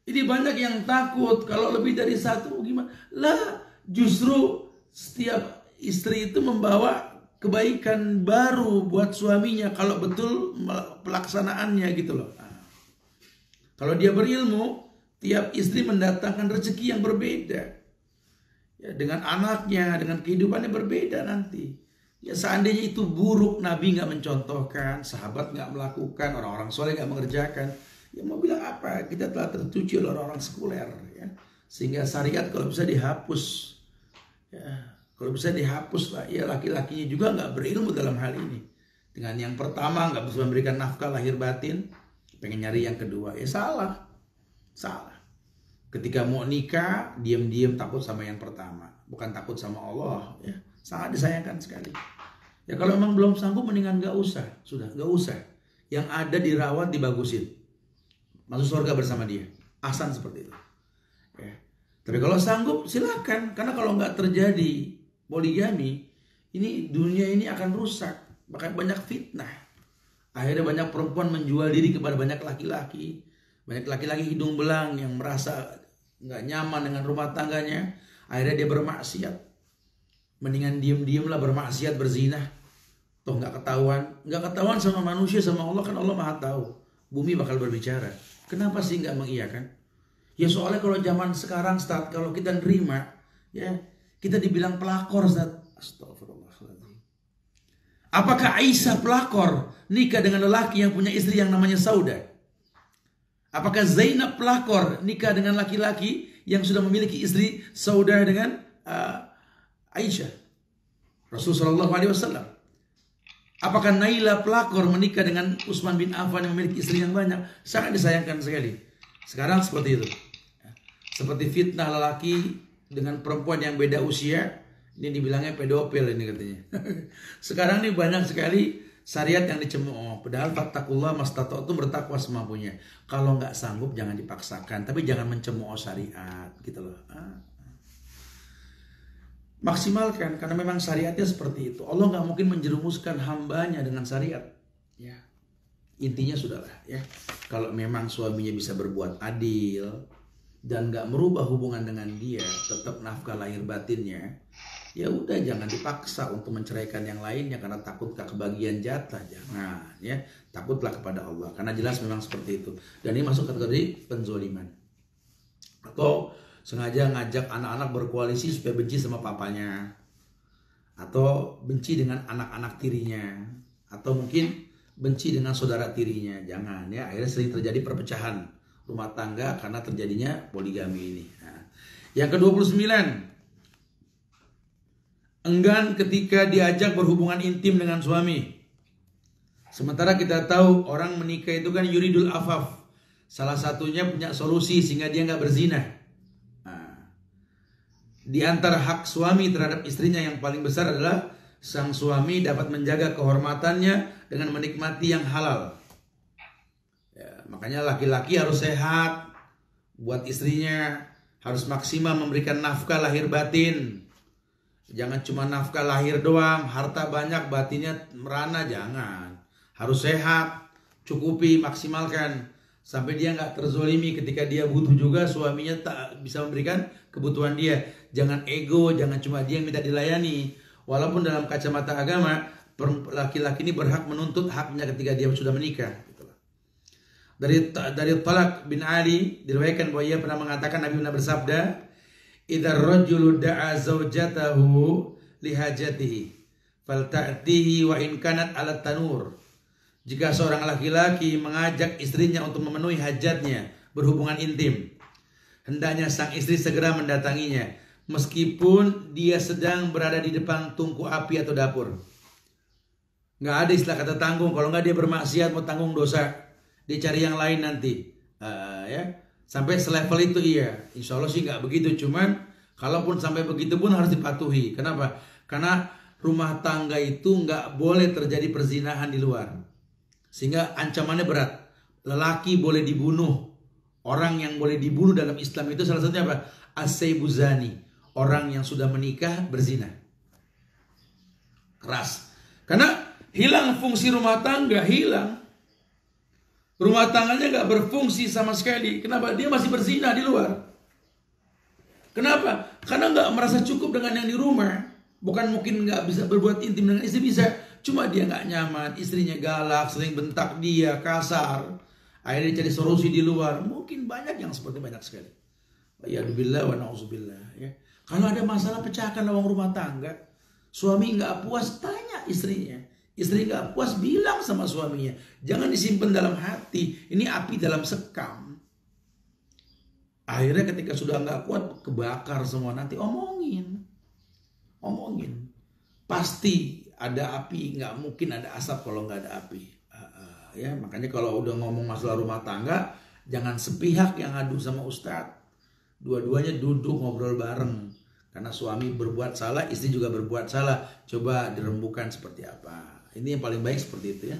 Ini banyak yang takut kalau lebih dari satu gimana? Lah, justru setiap istri itu membawa kebaikan baru buat suaminya kalau betul pelaksanaannya gitu loh. Nah, kalau dia berilmu, tiap istri mendatangkan rezeki yang berbeda. Ya, dengan anaknya, dengan kehidupannya berbeda nanti. Ya, seandainya itu buruk, Nabi nggak mencontohkan, sahabat nggak melakukan, orang-orang soleh nggak mengerjakan. Ya mau bilang apa? Kita telah tertuju oleh orang-orang sekuler. Ya. Sehingga syariat kalau bisa dihapus. Ya, kalau bisa dihapus lah. Ya laki-lakinya juga nggak berilmu dalam hal ini. Dengan yang pertama nggak bisa memberikan nafkah lahir batin, pengen nyari yang kedua. Ya salah. Ketika mau nikah, diam-diam takut sama yang pertama, bukan takut sama Allah. Ya, sangat disayangkan sekali. Ya kalau memang belum sanggup, mendingan gak usah, sudah gak usah. Yang ada dirawat, dibagusin, masuk surga bersama dia. Ahsan seperti itu. Ya. Tapi kalau sanggup, silakan. Karena kalau nggak terjadi poligami, ini dunia ini akan rusak, bahkan banyak fitnah. Akhirnya banyak perempuan menjual diri kepada banyak laki-laki. Banyak laki-laki hidung belang yang merasa nggak nyaman dengan rumah tangganya, akhirnya dia bermaksiat. Mendingan diem-diem lah bermaksiat, berzina, toh nggak ketahuan sama manusia, sama Allah kan Allah maha tahu. Bumi bakal berbicara. Kenapa sih nggak mengiyakan? Ya soalnya kalau zaman sekarang, Ustaz, kalau kita nerima, ya kita dibilang pelakor, Ustaz. Astagfirullahaladzim. Apakah Aisyah pelakor nikah dengan lelaki yang punya istri yang namanya Saudah? Apakah Zainab pelakor nikah dengan laki-laki yang sudah memiliki istri Saudah dengan Aisyah? Rasulullah SAW. Apakah Naila pelakor menikah dengan Utsman bin Affan yang memiliki istri yang banyak? Sangat disayangkan sekali. Sekarang seperti itu. Seperti fitnah lelaki dengan perempuan yang beda usia. Ini dibilangnya pedofil ini katanya. Sekarang ini banyak sekali syariat yang dicemooh. Padahal fattakullah mastata'tum, bertakwa semampunya. Kalau nggak sanggup jangan dipaksakan, tapi jangan mencemooh syariat gitu loh. Maksimalkan, karena memang syariatnya seperti itu. Allah nggak mungkin menjerumuskan hambanya dengan syariat. Ya. Intinya sudahlah ya. Kalau memang suaminya bisa berbuat adil dan nggak merubah hubungan dengan dia, tetap nafkah lahir batinnya, ya udah jangan dipaksa untuk menceraikan yang lainnya karena takut gak kebagian jatah. Jangan ya, takutlah kepada Allah karena jelas memang seperti itu. Dan ini masuk kategori penzoliman. Atau sengaja ngajak anak-anak berkoalisi supaya benci sama papanya, atau benci dengan anak-anak tirinya, atau mungkin benci dengan saudara tirinya. Jangan ya, akhirnya sering terjadi perpecahan rumah tangga karena terjadinya poligami ini. Nah, yang ke-29, enggan ketika diajak berhubungan intim dengan suami. Sementara kita tahu orang menikah itu kan yuridul afaf. Salah satunya punya solusi sehingga dia nggak berzina. Nah, di antara hak suami terhadap istrinya yang paling besar adalah sang suami dapat menjaga kehormatannya dengan menikmati yang halal. Ya, makanya laki-laki harus sehat buat istrinya, harus maksimal memberikan nafkah lahir batin. Jangan cuma nafkah lahir doang, harta banyak batinnya merana, jangan. Harus sehat, cukupi, maksimalkan sampai dia nggak terzolimi. Ketika dia butuh juga suaminya tak bisa memberikan kebutuhan dia. Jangan ego, jangan cuma dia yang minta dilayani. Walaupun dalam kacamata agama laki-laki ini berhak menuntut haknya ketika dia sudah menikah. Dari Talak bin Ali diriwayatkan bahwa ia pernah mengatakan, Nabi pernah bersabda, Idza ar-rajulu da'a zaujatahu lihajatihi falta'tihi wa in kanat 'ala tanur. Jika seorang laki-laki mengajak istrinya untuk memenuhi hajatnya berhubungan intim, hendaknya sang istri segera mendatanginya meskipun dia sedang berada di depan tungku api atau dapur. Nggak ada istilah kata tanggung. Kalau nggak dia bermaksiat mau tanggung dosa, dia cari yang lain nanti. Ya. Sampai selevel itu iya. Insya Allah sih nggak begitu. Cuman kalaupun sampai begitu pun harus dipatuhi. Kenapa? Karena rumah tangga itu nggak boleh terjadi perzinahan di luar. Sehingga ancamannya berat. Lelaki boleh dibunuh. Orang yang boleh dibunuh dalam Islam itu salah satunya apa? As-sayyibu zani. Orang yang sudah menikah berzina. Keras. Karena hilang fungsi rumah tangga, hilang. Rumah tangganya gak berfungsi sama sekali. Kenapa? Dia masih berzina di luar. Kenapa? Karena gak merasa cukup dengan yang di rumah. Bukan mungkin gak bisa berbuat intim dengan istri, bisa. Cuma dia gak nyaman. Istrinya galak, sering bentak dia, kasar. Akhirnya cari solusi di luar. Mungkin banyak yang seperti banyak sekali. Wa'iyadzubillah wa na'udzubillah. Ya. Kalau ada masalah pecahkan lawang rumah tangga. Suami gak puas, tanya istrinya. Istri gak puas, bilang sama suaminya. Jangan disimpan dalam hati. Ini api dalam sekam. Akhirnya ketika sudah gak kuat, kebakar semua. Nanti omongin. Pasti ada api. Gak mungkin ada asap kalau gak ada api. Ya, makanya kalau udah ngomong masalah rumah tangga, jangan sepihak yang adu sama ustadz. Dua-duanya duduk ngobrol bareng. Karena suami berbuat salah, istri juga berbuat salah. Coba dirembukan seperti apa. Ini yang paling baik seperti itu ya.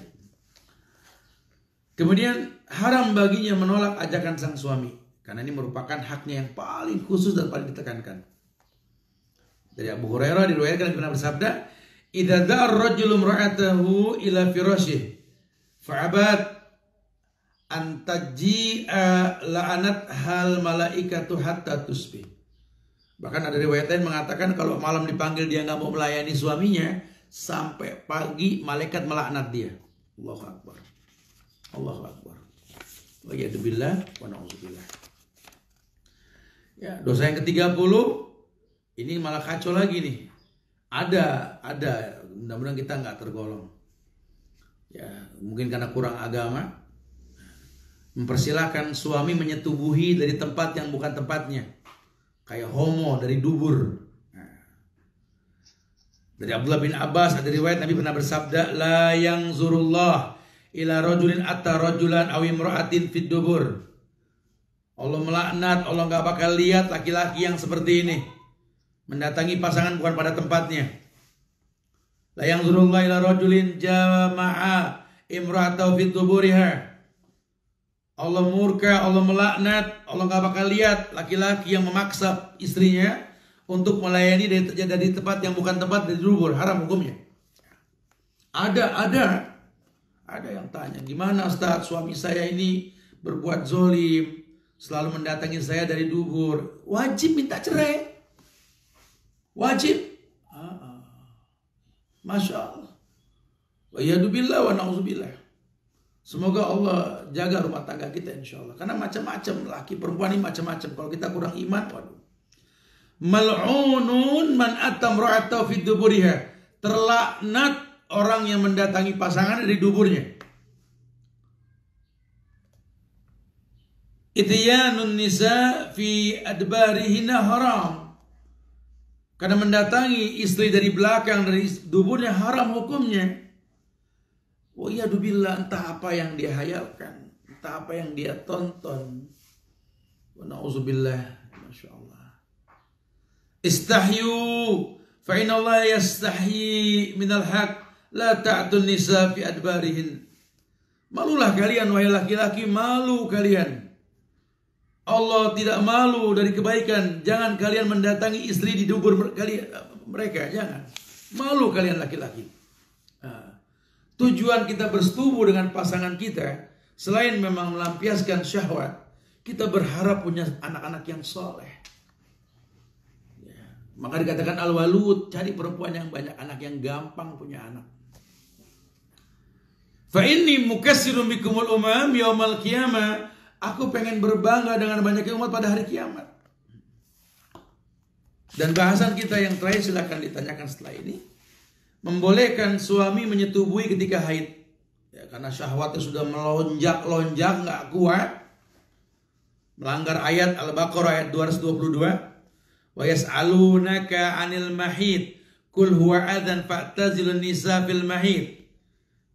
Kemudian haram baginya menolak ajakan sang suami. Karena ini merupakan haknya yang paling khusus dan paling ditekankan. Dari Abu Hurairah diriwayatkan pernah bersabda, "Idza da'a ar-rajulu imra'atahu ila firasyih fa'abat an taji'a la'anat hal malaikatu hatta tusbih." Bahkan ada riwayat lain mengatakan kalau malam dipanggil dia nggak mau melayani suaminya, sampai pagi malaikat melaknat dia. Allahu Akbar. Allahu Akbar. Wa'iyadzubillah wa na'udzubillah. Ya, dosa yang ke-30 ini malah kacau lagi nih. Ada. Mudah-mudahan kita nggak tergolong. Ya, mungkin karena kurang agama. Mempersilahkan suami menyetubuhi dari tempat yang bukan tempatnya. Kayak homo dari dubur. Dari Abdullah bin Abbas ada riwayat Nabi pernah bersabda, la yanzurullah ila rajulin atta rajulan aw imra'atin fid dubur. Allah melaknat, Allah enggak bakal lihat laki-laki yang seperti ini mendatangi pasangan bukan pada tempatnya. La yanzurullah ila rajulin jama'a imra'atahu fid duburiha. Allah murka, Allah melaknat, Allah enggak bakal lihat laki-laki yang memaksa istrinya untuk melayani dari tempat yang bukan tempat, dari dubur. Haram hukumnya. Ada yang tanya, gimana Ustaz, suami saya ini berbuat zolim, selalu mendatangi saya dari dubur. Wajib minta cerai. Wajib. Masya Allah. Wa'iyadzubillah wa na'udzubillah. Semoga Allah jaga rumah tangga kita insya Allah. Karena macam-macam, laki perempuan ini macam-macam. Kalau kita kurang iman, waduh. Mal'unun man atam ra'atahu fid duburiha. Terlaknat orang yang mendatangi pasangan dari duburnya. Ityanun nisa fi adbarihina haram. Karena mendatangi istri dari belakang, dari duburnya haram hukumnya. Oh iya dubillah, entah apa yang dia hayalkan, entah apa yang dia tonton. Wa na'udzubillah. Masya Allah. Istahyu fa inna Allah yastahyi minal haq la ta'tun nisa fi adbarihin. Malulah kalian wahai laki-laki, malu kalian. Allah tidak malu dari kebaikan. Jangan kalian mendatangi istri di dubur mereka, jangan. Malu kalian laki-laki. Tujuan kita bersetubuh dengan pasangan kita, selain memang melampiaskan syahwat, kita berharap punya anak-anak yang soleh. Maka dikatakan al-walud, cari perempuan yang banyak anak, yang gampang punya anak. Fa inni mukassirun bikumul umam yaumal qiyamah. Aku pengen berbangga dengan banyaknya umat pada hari kiamat. Dan bahasan kita yang terakhir silakan ditanyakan setelah ini. Membolehkan suami menyetubuhi ketika haid. Ya, karena syahwatnya sudah melonjak-lonjak, nggak kuat. Melanggar ayat Al-Baqarah ayat 222. Wa yas'alunaka 'anil mahid. Qul huwa adzan fa'tazilun nisa fil mahid.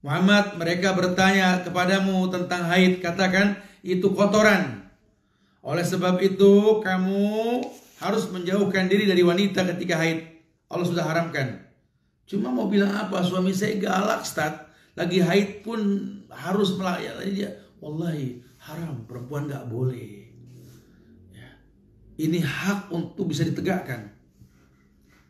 Muhammad, mereka bertanya kepadamu tentang haid, katakan itu kotoran. Oleh sebab itu kamu harus menjauhkan diri dari wanita ketika haid. Allah sudah haramkan. Cuma mau bilang apa? Suami saya galak, Ustaz. Lagi haid pun harus melayani dia. Wallahi haram, perempuan gak boleh. Ya. Ini hak untuk bisa ditegakkan.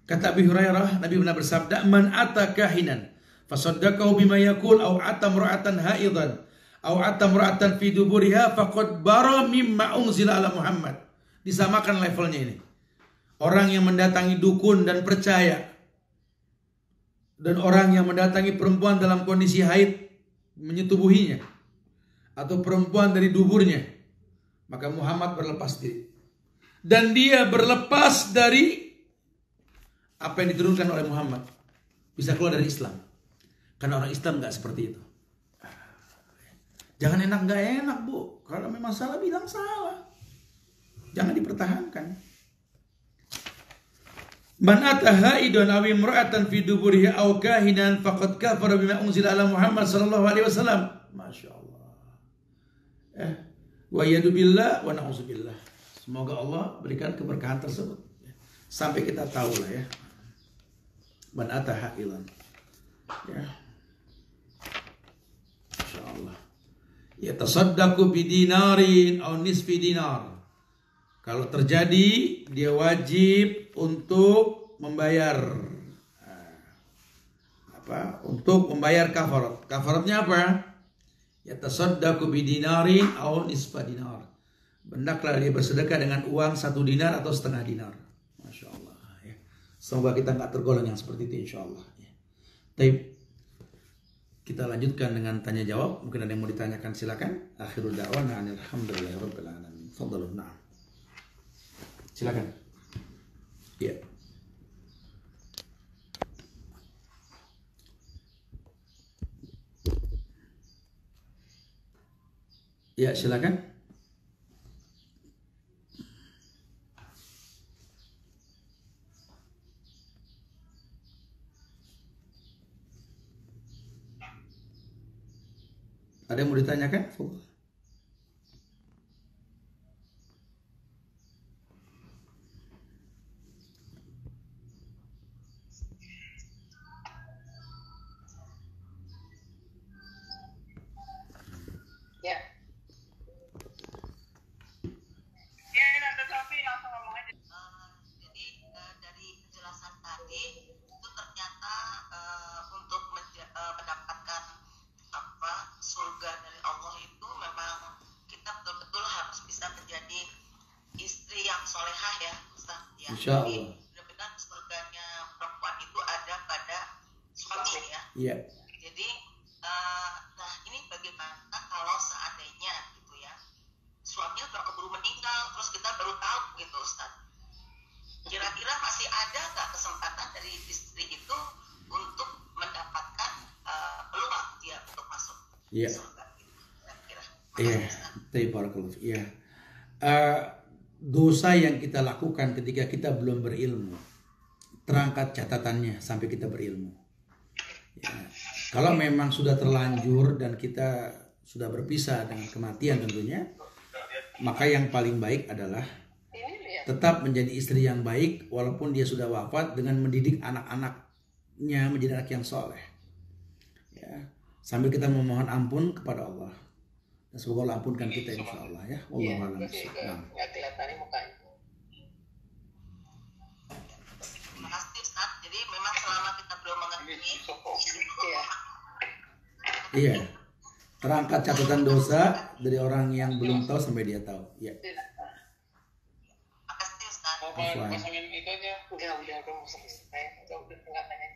Kata Abi Hurairah, Nabi benar bersabda, "Man ata kahinan fasaddaqahu bima yaqul aw ata imra'atan haidan aw ata imra'atan fi duburiha faqad bara mimma unzila ala Muhammad." Disamakan levelnya ini. Orang yang mendatangi dukun dan percaya, dan orang yang mendatangi perempuan dalam kondisi haid, menyetubuhinya, atau perempuan dari duburnya, maka Muhammad berlepas diri. Dan dia berlepas dari apa yang diturunkan oleh Muhammad. Bisa keluar dari Islam. Karena orang Islam gak seperti itu. Jangan enak gak enak, Bu. Kalau memang salah, bilang salah. Jangan dipertahankan. Man ataha idon aw imra'atan fi duburihi aw kahinan faqad kafara bima unzila ala Muhammad sallallahu alaihi wasallam. Masyaallah. Wa yadu billah wa na'udzubillah. Semoga Allah berikan keberkahan tersebut. Sampai kita tahu lah ya. Man ataha ilan. Ya. Masyaallah. Ya tasaddaqu bidinarin aw nisfi dinar. Kalau terjadi, dia wajib untuk membayar untuk membayar kafarat. Kafaratnya apa? Ya tasaddaqu bidinarin aw nisfa dinar. Hendaklah dia bersedekah dengan uang 1 dinar atau setengah dinar. Masya Allah. Ya. Semoga kita nggak tergolong yang seperti itu, insya Allah. Ya. Tapi kita lanjutkan dengan tanya jawab. Mungkin ada yang mau ditanyakan, silakan. Akhirul da'wana alhamdulillahirabbil alamin. Fadhlu, na'am. Silakan. Ya. Ya, silakan. Ada yang mau ditanyakan? Insya Allah. Benar-benar surganya perempuan itu ada pada suami ya. Iya. Jadi, nah ini bagaimana kalau seandainya gitu ya, suaminya udah keburu meninggal, terus kita baru tahu gitu Ustaz. Kira-kira masih ada nggak kesempatan dari istri itu untuk mendapatkan peluang dia untuk masuk surga? Kira-kira. Iya. Tabarakallah. Iya. Dosa yang kita lakukan ketika kita belum berilmu, terangkat catatannya sampai kita berilmu. Ya. Kalau memang sudah terlanjur dan kita sudah berpisah dengan kematian tentunya, maka yang paling baik adalah tetap menjadi istri yang baik walaupun dia sudah wafat, dengan mendidik anak-anaknya menjadi anak yang soleh. Ya. Sambil kita memohon ampun kepada Allah. Dan semoga Allah ampunkan kita, insya Allah ya. Wallahu a'lam. Nggak kelihatan mukanya. Terima kasih Ustaz. Jadi memang selama kita belum mengerti, iya. Terangkat catatan dosa dari orang yang belum tahu sampai dia tahu. Ya. Makasih Ustaz. Pasangin itu aja. Udah masuk saya. Udah enggak tanya.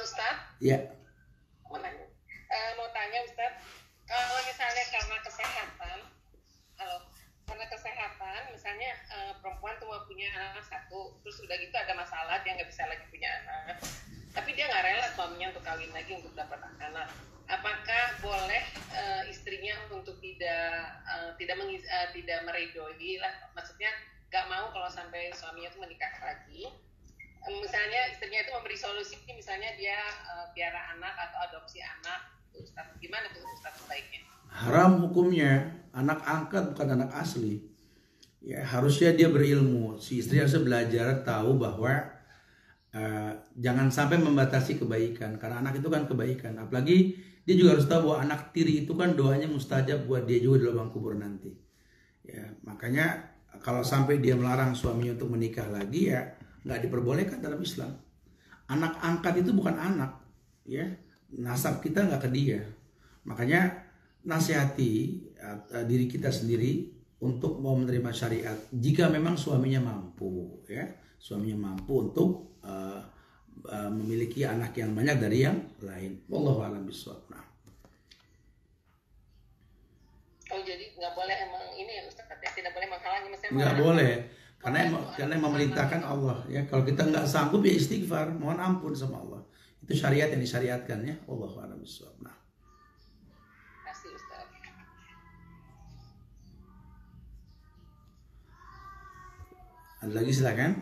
Ustaz? Iya. Mau tanya Ustaz, kalau misalnya karena kesehatan, anak satu, terus udah gitu ada masalah dia nggak bisa lagi punya anak, tapi dia nggak rela suaminya untuk kawin lagi untuk dapat anak. Apakah boleh istrinya untuk tidak meridoi lah, maksudnya nggak mau kalau sampai suaminya itu menikah lagi? Misalnya istrinya itu memberi solusi, misalnya dia piara anak atau adopsi anak, Ustaz, gimana tuh Ustaz sebaiknya? Haram hukumnya, anak angkat bukan anak asli. Ya, harusnya dia berilmu. Si istri harus belajar tahu bahwa jangan sampai membatasi kebaikan, karena anak itu kan kebaikan. Apalagi dia juga harus tahu bahwa anak tiri itu kan doanya mustajab buat dia juga di lubang kubur nanti. Ya, makanya kalau sampai dia melarang suaminya untuk menikah lagi, ya nggak diperbolehkan dalam Islam. Anak angkat itu bukan anak, ya nasab kita nggak ke dia. Makanya nasihati diri kita sendiri untuk mau menerima syariat jika memang suaminya mampu, ya suaminya mampu untuk memiliki anak yang banyak dari yang lain. Wallahu a'lam bishawab. Nah. Oh, jadi nggak boleh emang ini ya Ustaz, tidak boleh menghalangi, misalnya Nggak boleh, karena yang memerintahkan Allah, ya. Kalau kita nggak sanggup ya istighfar, mohon ampun sama Allah. Itu syariat yang disyariatkan, ya. Wallahu a'lam bishawab. Nah. Ada lagi silakan.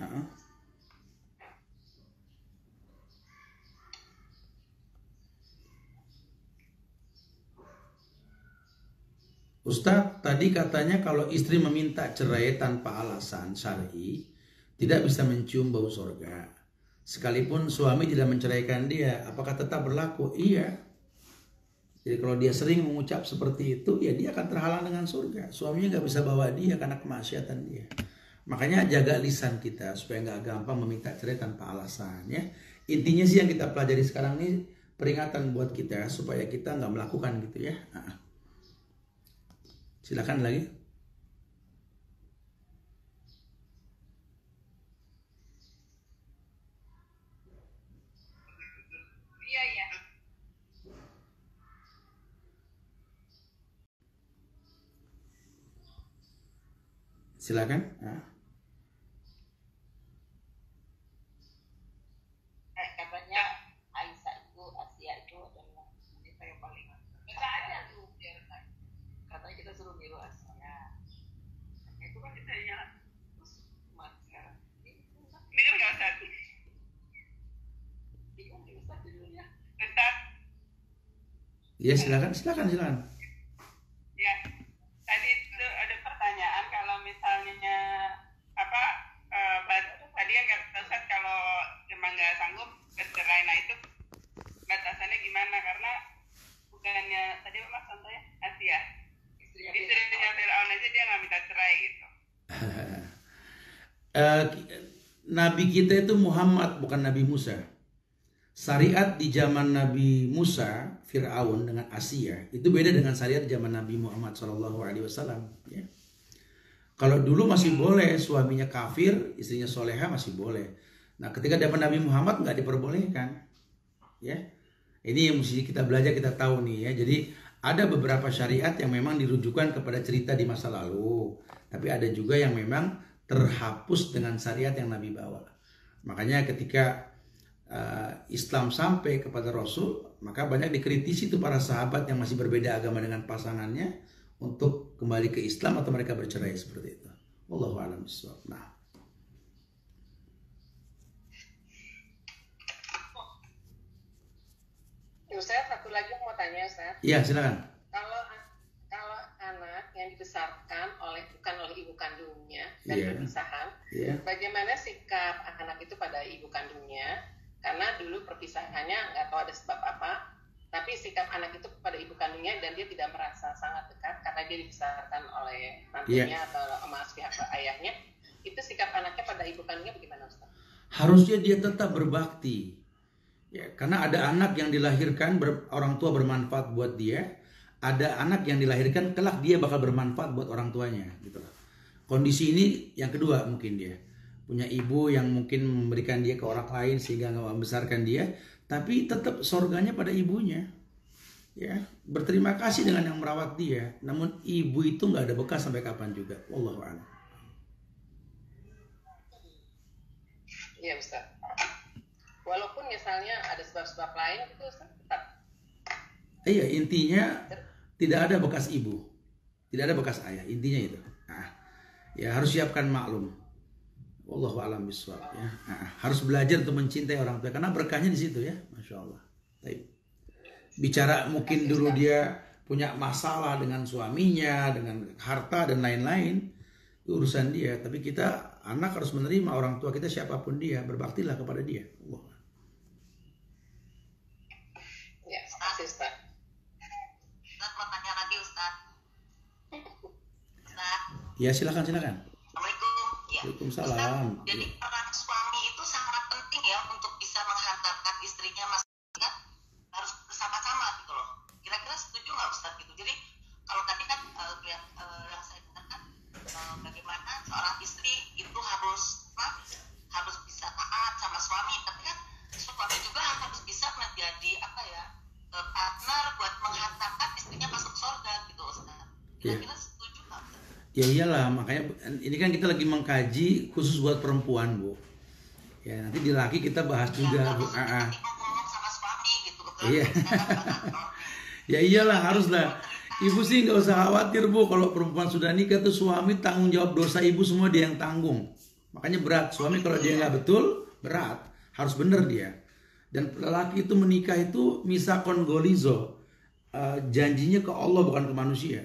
Ustadz, tadi katanya kalau istri meminta cerai tanpa alasan syar'i, tidak bisa mencium bau surga. Sekalipun suami tidak menceraikan dia, apakah tetap berlaku? Iya. Jadi kalau dia sering mengucap seperti itu, ya dia akan terhalang dengan surga. Suaminya nggak bisa bawa dia karena kemaksiatan dia. Makanya jaga lisan kita supaya nggak gampang meminta cerai tanpa alasan, ya. Intinya sih yang kita pelajari sekarang ini peringatan buat kita supaya kita nggak melakukan gitu, ya. Nah. Silakan lagi. Iya, iya. Silakan. Nah. Katanya Aisyah itu, Asia itu adalah wanita yang paling kita aja tuh biar katanya kita suruh niru Asia. Itu kan kita ya terus umat sekarang. Ini kan nggak usah. Ini kan nggak usah judulnya. Ustaz. Ya silakan. Ya, tadi itu ada pertanyaan kalau misalnya tadi yang kata Ustaz kalau memang nggak sanggup bercerai, nah itu batasannya gimana? Karena bukannya tadi Mas contohnya Asia, istrinya Fir'aun aja dia nggak minta cerai gitu. Nabi kita itu Muhammad, bukan Nabi Musa. Syariat di zaman Nabi Musa, Fir'aun dengan Asia itu beda dengan syariat di zaman Nabi Muhammad SAW. Ya. Kalau dulu masih boleh suaminya kafir, istrinya soleha masih boleh. Nah, ketika zaman Nabi Muhammad nggak diperbolehkan, ya. Ini yang mesti kita belajar, kita tahu nih, ya. Jadi ada beberapa syariat yang memang dirujukan kepada cerita di masa lalu, tapi ada juga yang memang terhapus dengan syariat yang Nabi bawa. Makanya ketika Islam sampai kepada Rasul, maka banyak dikritisi itu para sahabat yang masih berbeda agama dengan pasangannya untuk kembali ke Islam atau mereka bercerai seperti itu. Wallahu a'lam bishawab. Nah. Ustaz, satu lagi mau tanya Ustaz. Iya, silakan. Kalau anak yang dibesarkan bukan oleh ibu kandungnya dan perpisahan, bagaimana sikap anak itu pada ibu kandungnya? Karena dulu perpisahannya nggak tahu ada sebab apa, tapi sikap anak itu pada ibu kandungnya dan dia tidak merasa sangat dekat karena dia dibesarkan oleh nantinya atau sama pihak ayahnya. Itu sikap anaknya pada ibu kandungnya bagaimana Ustaz? Harusnya dia tetap berbakti. Ya, karena ada anak yang dilahirkan orang tua bermanfaat buat dia, ada anak yang dilahirkan kelak dia bakal bermanfaat buat orang tuanya, gitu. Kondisi ini yang kedua mungkin dia punya ibu yang mungkin memberikan dia ke orang lain sehingga nggak membesarkan dia, tapi tetap surganya pada ibunya. Ya, berterima kasih dengan yang merawat dia. Namun ibu itu nggak ada bekas sampai kapan juga. Wallahu a'lam. Iya Ustaz. Walaupun misalnya ada sebab-sebab lain itu Ustaz, tetap. Iya, intinya tidak ada bekas ibu, tidak ada bekas ayah, intinya itu. Nah, ya harus siapkan maklum. Wallahu a'lam bishawab ya. Nah, harus belajar untuk mencintai orang tua karena berkahnya di situ ya, masya Allah. Baik. Bicara mungkin dulu dia punya masalah dengan suaminya, dengan harta dan lain-lain, itu urusan dia. Tapi kita anak harus menerima orang tua kita siapapun dia, berbaktilah kepada dia. Allah. Ya, makasih Ustaz. Ustaz mau tanya lagi Ustaz. Ustaz. Ya silakan. Assalamualaikum. Ya. Waalaikumsalam. Ustaz, jadi peran suami itu sangat penting ya untuk bisa menghantarkan istrinya masing-masing, harus bersama-sama gitu loh. Kira-kira setuju nggak Ustaz gitu? Jadi kalau tadi kan yang saya dengarkan bagaimana seorang istri itu harus bisa taat sama suami, tapi kan suami juga harus bisa menjadi partner buat menghantarkan istrinya masuk surga gitu Ustaz. Kira-kira setuju nggak Ustaz? Ya iyalah, makanya ini kan kita lagi mengkaji khusus buat perempuan, Bu. Ya nanti di laki kita bahas juga, Bu. Ngomong sama suami gitu. Iya. Ya iyalah, haruslah. Ibu sih nggak usah khawatir, Bu. Kalau perempuan sudah nikah tuh suami tanggung jawab dosa ibu semua dia yang tanggung. Makanya berat. Suami kalau dia nggak betul, berat. Harus bener dia. Dan lelaki itu menikah itu misakon golizo. Janjinya ke Allah bukan ke manusia.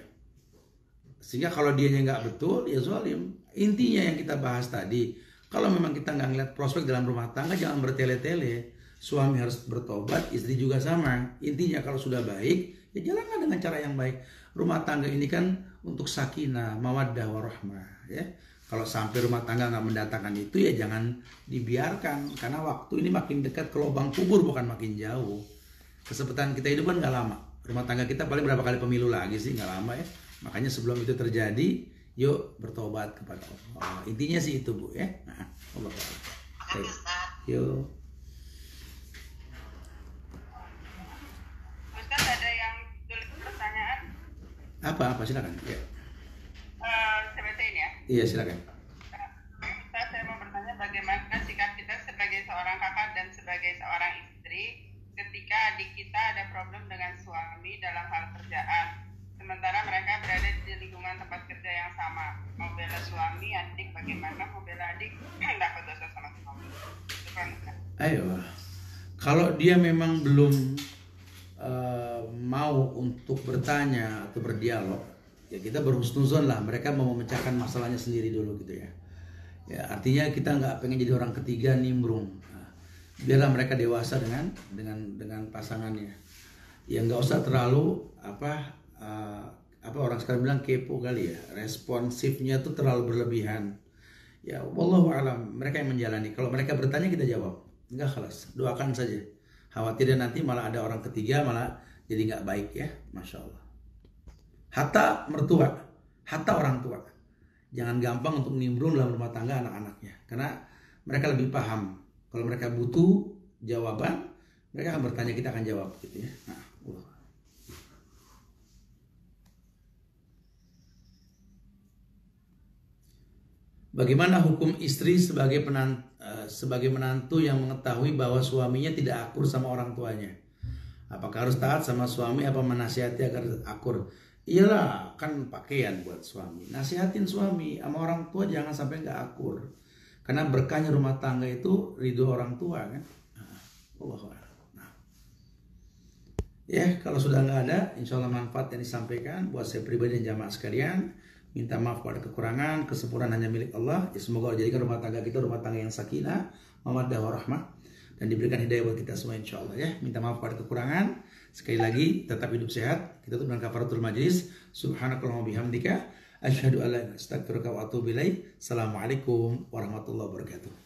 Sehingga kalau dianya nggak betul, ya zalim. Intinya yang kita bahas tadi, kalau memang kita nggak ngeliat prospek dalam rumah tangga, jangan bertele-tele. Suami harus bertobat, istri juga sama. Intinya kalau sudah baik, ya jalanlah dengan cara yang baik. Rumah tangga ini kan untuk sakinah, mawaddah, warahmah. Ya. Kalau sampai rumah tangga nggak mendatangkan itu, ya jangan dibiarkan. Karena waktu ini makin dekat ke lubang kubur, bukan makin jauh. Kesempatan kita hidup kan nggak lama. Rumah tangga kita paling berapa kali pemilu lagi sih, nggak lama ya. Makanya sebelum itu terjadi, yuk bertobat kepada Allah. Intinya sih itu, Bu ya. Nah, Allah. Makasih Ustaz. Yuk. Ustaz ada yang tulis pertanyaan? Apa silakan. Ya. Saya bacain ya. Iya silakan. Ustaz, saya mau bertanya bagaimana sikap kita sebagai seorang kakak dan sebagai seorang istri ketika adik kita ada problem dengan suami dalam hal kerjaan. Sementara mereka berada di lingkungan tempat kerja yang sama. Mau bela suami, adik bagaimana? Mau bela adik, dapat dosa sama suami. Ayo, kalau dia memang belum mau untuk bertanya atau berdialog, ya kita berhusnuzon lah. Mereka mau memecahkan masalahnya sendiri dulu gitu ya. Ya artinya kita nggak pengen jadi orang ketiga nimbrung. Nah, biarlah mereka dewasa dengan pasangannya. Ya nggak usah terlalu orang sekarang bilang kepo kali ya, responsifnya tuh terlalu berlebihan. Ya wallahu alam, mereka yang menjalani. Kalau mereka bertanya kita jawab, enggak khalas, doakan saja. Khawatirnya nanti malah ada orang ketiga malah jadi nggak baik ya, masya Allah. Hatta mertua, hatta orang tua, jangan gampang untuk nimbrung dalam rumah tangga anak-anaknya, karena mereka lebih paham. Kalau mereka butuh jawaban, mereka akan bertanya, kita akan jawab gitu ya. Nah, Allah. Bagaimana hukum istri sebagai menantu yang mengetahui bahwa suaminya tidak akur sama orang tuanya? Apakah harus taat sama suami apa menasihati agar akur? Iyalah, kan pakaian buat suami. Nasihatin suami sama orang tua jangan sampai nggak akur. Karena berkahnya rumah tangga itu ridho orang tua kan. Nah. Ya, kalau sudah nggak ada, insya Allah manfaat yang disampaikan buat saya pribadi dan jamaah sekalian. Minta maaf pada kekurangan, kesempurnaan hanya milik Allah. Ya, semoga Allah jadikan rumah tangga kita rumah tangga yang sakinah, mawaddah warahmah, dan diberikan hidayah buat kita semua insya Allah ya. Minta maaf pada kekurangan. Sekali lagi tetap hidup sehat. Kita tutup dengan kafaratul majlis. Subhanakallahumma bihamdika asyhadu an la ilaha illa anta astaghfiruka wa atubu ilaik. Assalamualaikum warahmatullahi wabarakatuh.